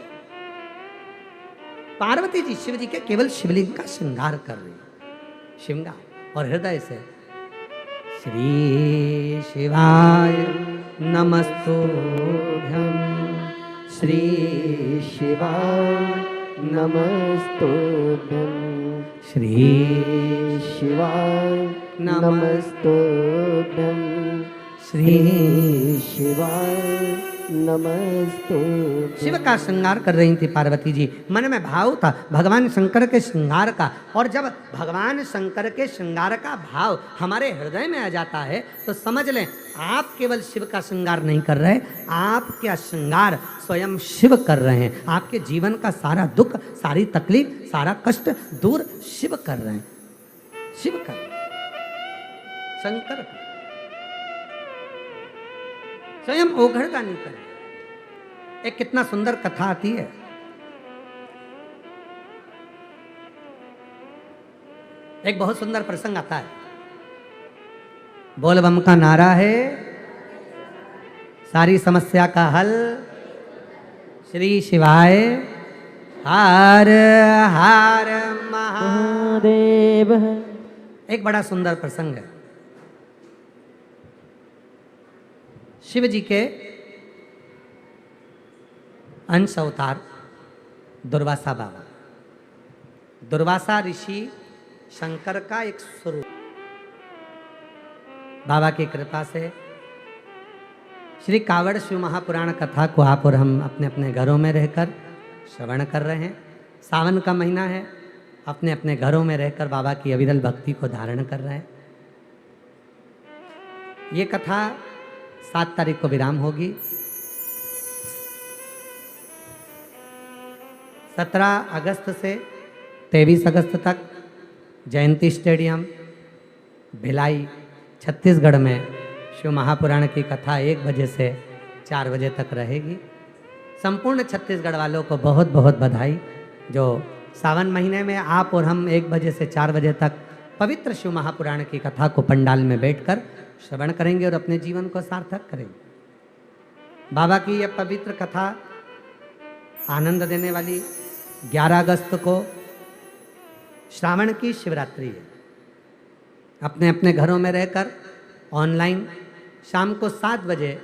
पार्वती जी शिव जी के केवल शिवलिंग का श्रृंगार कर रही है, श्रृंगार, और हृदय से श्री शिवाय नमस्तुभ्यं, श्री शिवाय नमस्तुभ्यं, श्री शिवाय नमस्तुभ्यं, श्री शिवाय नमस्तुभ्यं। शिव का श्रृंगार कर रही थी पार्वती जी, मन में भाव था भगवान शंकर के श्रृंगार का। और जब भगवान शंकर के श्रृंगार का भाव हमारे हृदय में आ जाता है तो समझ लें, आप केवल शिव का श्रृंगार नहीं कर रहे, आपका श्रृंगार स्वयं शिव कर रहे हैं। आपके जीवन का सारा दुख, सारी तकलीफ, सारा कष्ट दूर शिव कर रहे हैं, शिव कर रहे हैं, शंकर कर, स्वयं ओघड़ का नहीं कर। एक कितना सुंदर कथा आती है, एक बहुत सुंदर प्रसंग आता है। बोल बम का नारा है, सारी समस्या का हल, श्री शिवाय हर हर महादेव। एक बड़ा सुंदर प्रसंग है। शिव जी के अंश अवतार दुर्वासा बाबा, दुर्वासा ऋषि शंकर का एक स्वरूप। बाबा की कृपा से श्री कावड़ शिव महापुराण कथा को आप और हम अपने अपने घरों में रहकर श्रवण कर रहे हैं। सावन का महीना है, अपने अपने घरों में रहकर बाबा की अविरल भक्ति को धारण कर रहे हैं। ये कथा 7 तारीख को विराम होगी। 17 अगस्त से 23 अगस्त तक जयंती स्टेडियम भिलाई छत्तीसगढ़ में शिव महापुराण की कथा 1 बजे से 4 बजे तक रहेगी। संपूर्ण छत्तीसगढ़ वालों को बहुत बहुत बधाई, जो सावन महीने में आप और हम 1 बजे से 4 बजे तक पवित्र शिव महापुराण की कथा को पंडाल में बैठकर श्रवण करेंगे और अपने जीवन को सार्थक करेंगे। बाबा की यह पवित्र कथा आनंद देने वाली 11 अगस्त को श्रावण की शिवरात्रि है। अपने अपने घरों में रहकर ऑनलाइन शाम को 7 बजे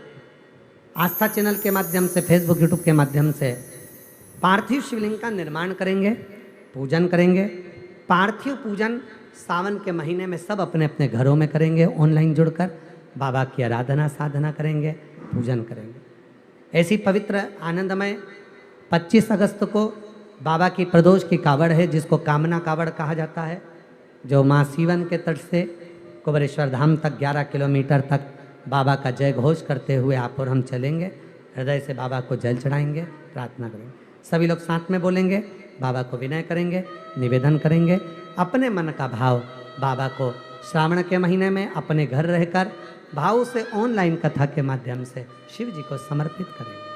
आस्था चैनल के माध्यम से, फेसबुक यूट्यूब के माध्यम से पार्थिव शिवलिंग का निर्माण करेंगे, पूजन करेंगे। पार्थिव पूजन सावन के महीने में सब अपने अपने घरों में करेंगे ऑनलाइन जुड़कर। बाबा की आराधना साधना करेंगे, पूजन करेंगे। ऐसी पवित्र आनंदमय 25 अगस्त को बाबा की प्रदोष की कावड़ है, जिसको कामना कावड़ कहा जाता है, जो माँ सीवन के तट से कुबेरेश्वर धाम तक 11 किलोमीटर तक बाबा का जय घोष करते हुए आप और हम चलेंगे। हृदय से बाबा को जल चढ़ाएंगे, प्रार्थना करेंगे। सभी लोग साथ में बोलेंगे, बाबा को विनय करेंगे, निवेदन करेंगे, अपने मन का भाव बाबा को श्रावण के महीने में अपने घर रहकर भाव से ऑनलाइन कथा के माध्यम से शिव जी को समर्पित करेंगे।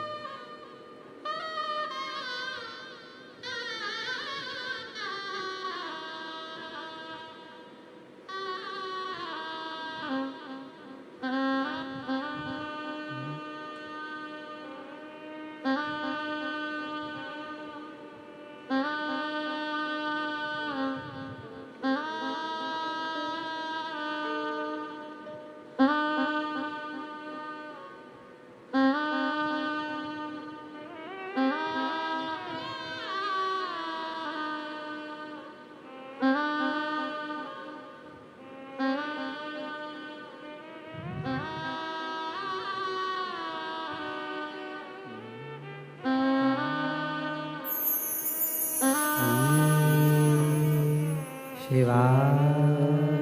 शिवाय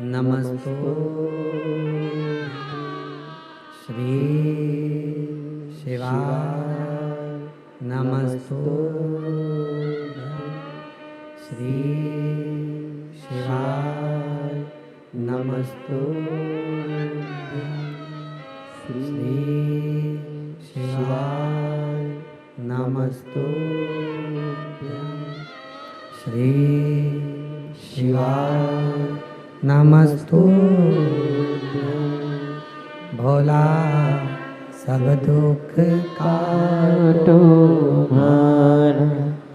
नमस्तु श्री शिवाय नमस्तु श्री शिवाय नमस्तु श्री शिवाय नमस्तु श्री शिवाय नमस्तु। भोला सब दुख काटो मारा,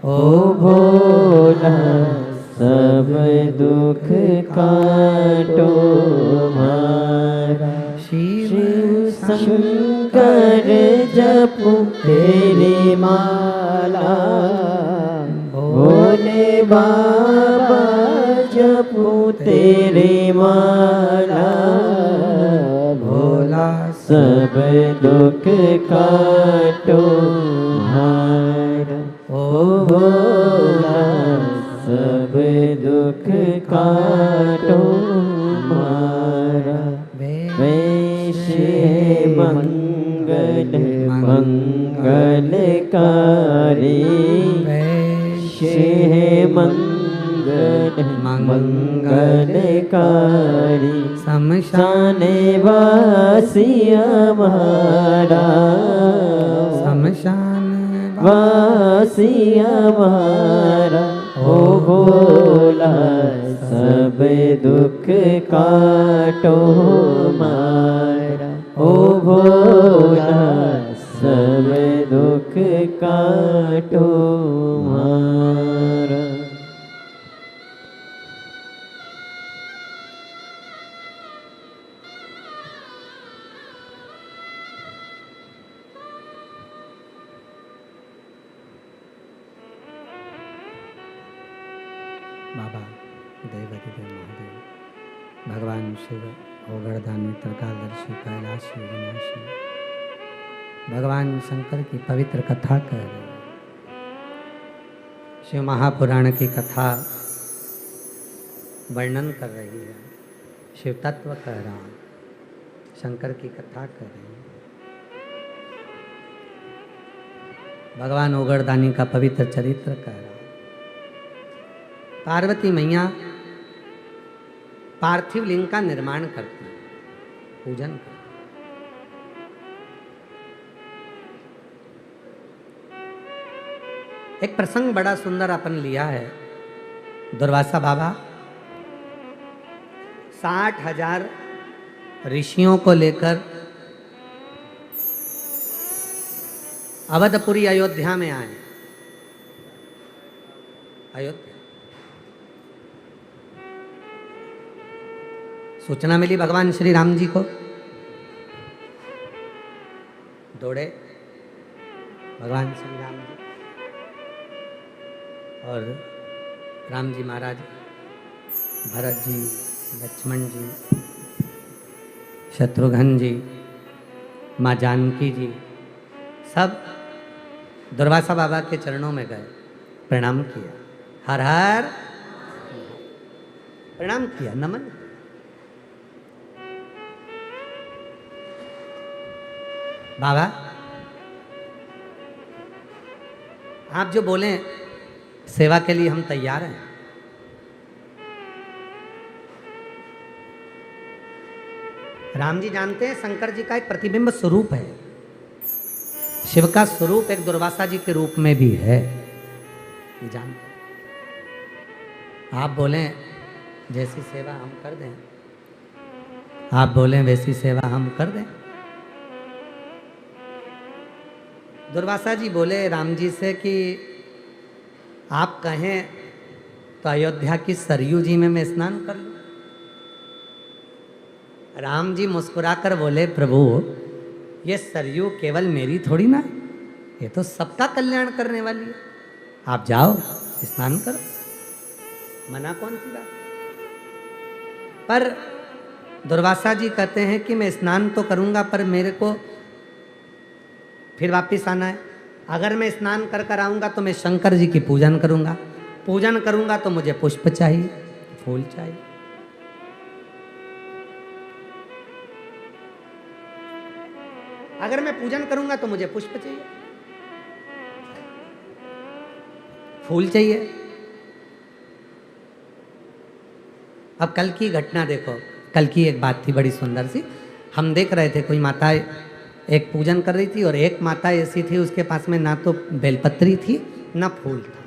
ओ भोला सब दुख काटो मारा। शिव शंकर जपु तेरी माला, भोले बाबा जपू तेरी माला। भोला सब दुख काटो मारा, ओ भोला सब दुख काटो मारा। वैश्य मंगल मंगलकारी, वैश्य मंगल मंगलकारी। शमशान वासी हमारा, शमशान वासी हमारा। ओ भोला सब दुख काटो मारा, ओ भोला सब दुख काटो मारा। बाबा देवाधिदेव महादेव, भगवान शिव ओगरदानी त्रिकालदर्शी कैलाशी विनाशी, भगवान शंकर की पवित्र कथा कह रहे हैं। शिव महापुराण की कथा वर्णन कर रही है, शिव तत्व कह रहा है, शंकर की कथा कह रही है। भगवान ओगरदानी का पवित्र चरित्र कह रहा है। पार्वती मैया पार्थिव लिंग का निर्माण करती है, पूजन करती। एक प्रसंग बड़ा सुंदर अपन लिया है। दुर्वासा बाबा 60,000 ऋषियों को लेकर अवधपुरी अयोध्या में आए। अयोध्या सूचना मिली भगवान श्री राम जी को, दौड़े भगवान श्री राम जी और राम जी महाराज, भरत जी, लक्ष्मण जी, शत्रुघ्न जी, माँ जानकी जी, सब दुर्वासा बाबा के चरणों में गए, प्रणाम किया, हर हर प्रणाम किया, नमन। बाबा आप जो बोलें सेवा के लिए हम तैयार हैं। राम जी जानते हैं शंकर जी का एक प्रतिबिंब स्वरूप है, शिव का स्वरूप एक दुर्वासा जी के रूप में भी है, ये जानते हैं। आप बोलें जैसी सेवा हम कर दें, आप बोलें वैसी सेवा हम कर दें। दुर्वासा जी बोले राम जी से कि आप कहें तो अयोध्या की सरयू जी में मैं स्नान कर लूं। राम जी मुस्कुराकर बोले प्रभु ये सरयू केवल मेरी थोड़ी ना, ये तो सबका कल्याण करने वाली है, आप जाओ स्नान करो, मना कौन की बात। पर दुर्वासा जी कहते हैं कि मैं स्नान तो करूंगा पर मेरे को फिर वापस आना है। अगर मैं स्नान कर कर आऊंगा तो मैं शंकर जी की पूजन करूंगा, पूजन करूंगा तो मुझे पुष्प चाहिए, फूल चाहिए। अगर मैं पूजन करूंगा तो मुझे पुष्प चाहिए, फूल चाहिए। अब कल की घटना देखो, कल की एक बात थी बड़ी सुंदर सी। हम देख रहे थे कोई माता एक पूजन कर रही थी और एक माता ऐसी थी उसके पास में ना तो बेलपत्री थी ना फूल था।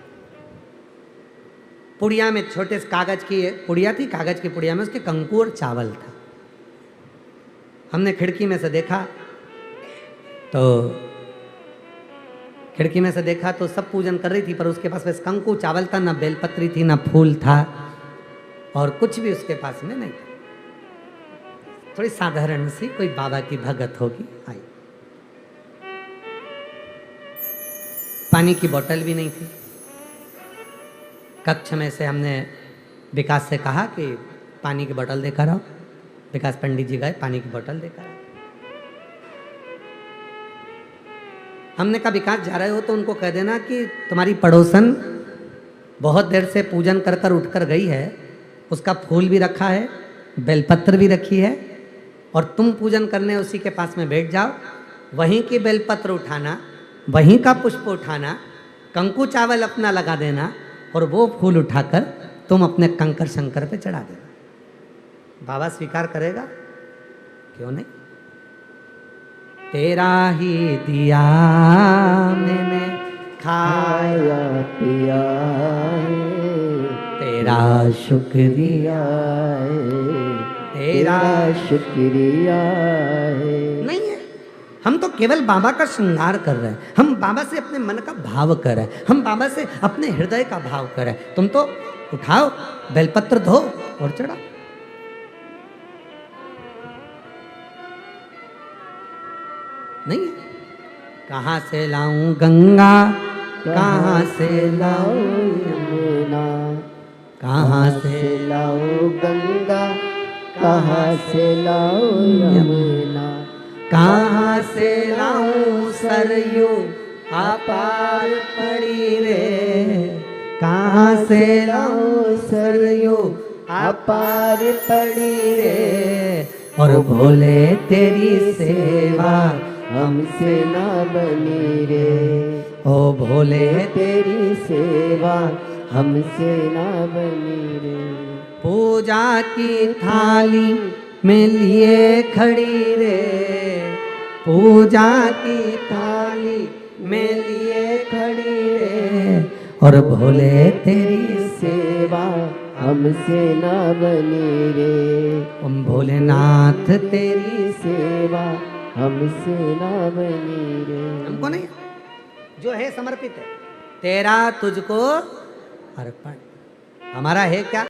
पुड़िया में छोटे से कागज की पुड़िया थी, कागज की पुड़िया में उसके कंकु और चावल था। हमने खिड़की में से देखा तो सब पूजन कर रही थी पर उसके पास बस कंकु चावल था, ना बेलपत्री थी ना फूल था और कुछ भी उसके पास में नहीं था। थोड़ी साधारण सी कोई बाबा की भगत होगी आई। पानी की बोतल भी नहीं थी। कक्ष में से हमने विकास से कहा कि पानी की बोतल देकर आओ। विकास पंडित जी गए, पानी की बोतल देकर आओ। हमने कहा विकास जा रहे हो तो उनको कह देना कि तुम्हारी पड़ोसन बहुत देर से पूजन कर कर उठकर गई है, उसका फूल भी रखा है, बेलपत्र भी रखी है और तुम पूजन करने उसी के पास में बैठ जाओ। वहीं की बेलपत्र उठाना, वहीं का पुष्प उठाना, कंकु चावल अपना लगा देना और वो फूल उठाकर तुम अपने कंकर शंकर पे चढ़ा देना। बाबा स्वीकार करेगा? क्यों नहीं। तेरा ही दिया मैंने खाया पिया तेरा शुक्रिया तेरा शुक्रिया नहीं है। हम तो केवल बाबा का श्रृंगार कर रहे हैं, हम बाबा से अपने मन का भाव कर रहे हैं, हम बाबा से अपने हृदय का भाव कर रहे हैं। तुम तो उठाओ, बेलपत्र धो और चढ़ाओ। नहीं है। कहाँ से लाऊं गंगा, कहाँ से लाऊं यमुना, कहाँ से लाऊं गंगा, कहाँ से लाऊं यमुना, कहाँ से लाऊं सरयू अपार पड़ी रे, कहाँ से लाऊं सरयू अपार पड़ी रे। और भोले तेरी सेवा हमसे ना बनी रे, ओ भोले तेरी सेवा हमसे ना बनी रे। पूजा की थाली में लिए खड़ी रे, पूजा की थाली में लिए खड़ी रे। और भोले तेरी सेवा हमसे ना बनी रे, ओम भोलेनाथ तेरी सेवा हमसे ना बनी रे। हमको नहीं, जो है समर्पित है, तेरा तुझको अर्पण। हमारा है क्या?